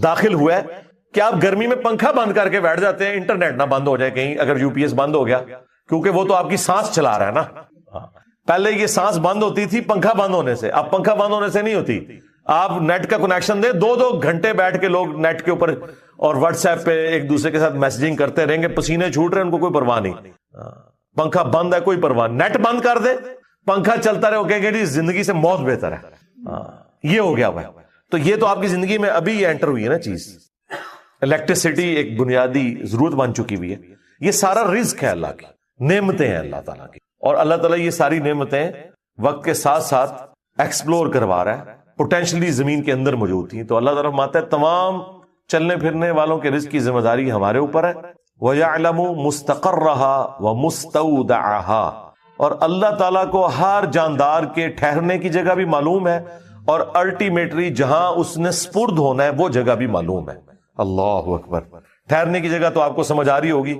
داخل ہوا ہے کہ آپ گرمی میں پنکھا بند کر کے بیٹھ جاتے ہیں، انٹرنیٹ نہ بند ہو جائے کہیں، اگر UPS بند ہو گیا، کیونکہ وہ تو آپ کی سانس چلا رہا ہے نا. پہلے یہ سانس بند ہوتی تھی پنکھا بند ہونے سے، اب پنکھا بند ہونے سے نہیں ہوتی. آپ نیٹ کا کنیکشن دیں، 2 گھنٹے بیٹھ کے لوگ نیٹ کے اوپر اور واٹس ایپ پہ ایک دوسرے کے ساتھ میسجنگ کرتے رہیں گے، پسینے چھوٹ رہے ہیں، ان کو کوئی پرواہ نہیں. پنکھا بند ہے کوئی پرواہ، نیٹ بند کر دے پنکھا چلتا رہے، وہ کہیں گے جی زندگی سے موت بہتر ہے. یہ ہو گیا بھائی. تو یہ تو آپ کی زندگی میں ابھی یہ انٹر ہوئی ہے نا چیز. الیکٹریسٹی ایک بنیادی ضرورت بن چکی ہوئی ہے. یہ سارا رزق ہے اللہ کی، نعمتیں ہیں اللہ تعالیٰ کی، اور اللہ تعالیٰ یہ ساری نعمتیں وقت کے ساتھ ساتھ ایکسپلور کروا رہا ہے، پوٹینشلی زمین کے اندر موجود تھیں. تو اللہ تعالیٰ فرماتا ہے تمام چلنے پھرنے والوں کے رزق کی ذمہ داری ہمارے اوپر ہے. وَيَعْلَمُ مُسْتَقَرَّهَا وَمُسْتَوْدَعَهَا، اور اللہ تعالیٰ کو ہر جاندار کے ٹھہرنے کی جگہ بھی معلوم ہے، اور الٹیمیٹلی جہاں اس نے سپرد ہونا ہے وہ جگہ بھی معلوم ہے. اللہ اکبر. ٹھہرنے کی جگہ تو آپ کو سمجھ آ رہی ہوگی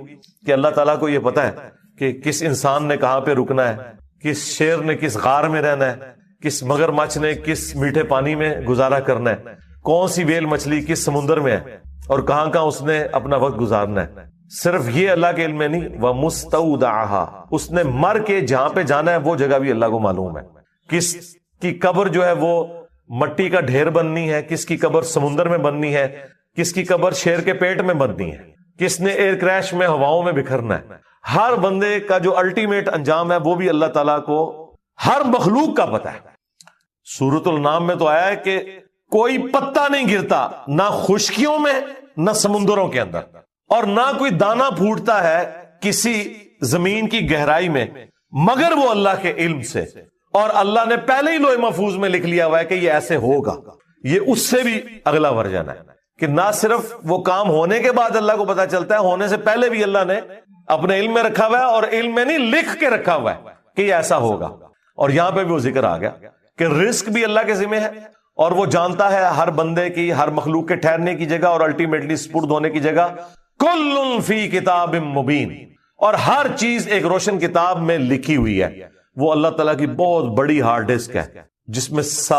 کہ اللہ تعالیٰ کو یہ پتا ہے کہ کس انسان نے کہاں پہ رکنا ہے، کس شیر نے کس غار میں رہنا ہے، کس مگر مچھ نے کس میٹھے پانی میں گزارا کرنا ہے، کون سی ویل مچھلی کس سمندر میں ہے، اور کہاں کہاں اس نے اپنا وقت گزارنا ہے. صرف یہ اللہ کے علم میں نہیں، وَمُسْتَوْدَعَهَا، اس نے مر کے جہاں پہ جانا ہے وہ جگہ بھی اللہ کو معلوم ہے. کس کی قبر جو ہے وہ مٹی کا ڈھیر بننی ہے، کس کی قبر سمندر میں بننی ہے، کس کی قبر شیر کے پیٹ میں بننی ہے، کس نے ایئر کریش میں ہواؤں میں بکھرنا ہے. ہر بندے کا جو الٹیمیٹ انجام ہے وہ بھی اللہ تعالیٰ کو ہر مخلوق کا پتہ ہے. سورۃ النام میں تو آیا ہے کہ کوئی پتا نہیں گرتا نہ خشکیوں میں نہ سمندروں کے اندر، اور نہ کوئی دانا پھوٹتا ہے کسی زمین کی گہرائی میں مگر وہ اللہ کے علم سے. اور اللہ نے پہلے ہی لوح محفوظ میں لکھ لیا ہوا ہے کہ یہ ایسے ہوگا. یہ اس سے بھی اگلا ورژن ہے کہ نہ صرف وہ کام ہونے کے بعد اللہ کو پتا چلتا ہے، ہونے سے پہلے بھی اللہ نے اپنے علم میں رکھا ہوا ہے، اور علم میں نہیں لکھ کے رکھا ہوا ہے کہ یہ ایسا ہوگا. اور یہاں پہ بھی وہ ذکر آ گیا کہ رزق بھی اللہ کے ذمہ ہے، اور وہ جانتا ہے ہر بندے کی، ہر مخلوق کے ٹھہرنے کی جگہ اور الٹیمیٹلی سپرد ہونے کی جگہ. کل فی کتاب مبین، اور ہر چیز ایک روشن کتاب میں لکھی ہوئی ہے. وہ اللہ تعالیٰ کی بہت بڑی ہارڈ ڈسک ہے جس میں ساری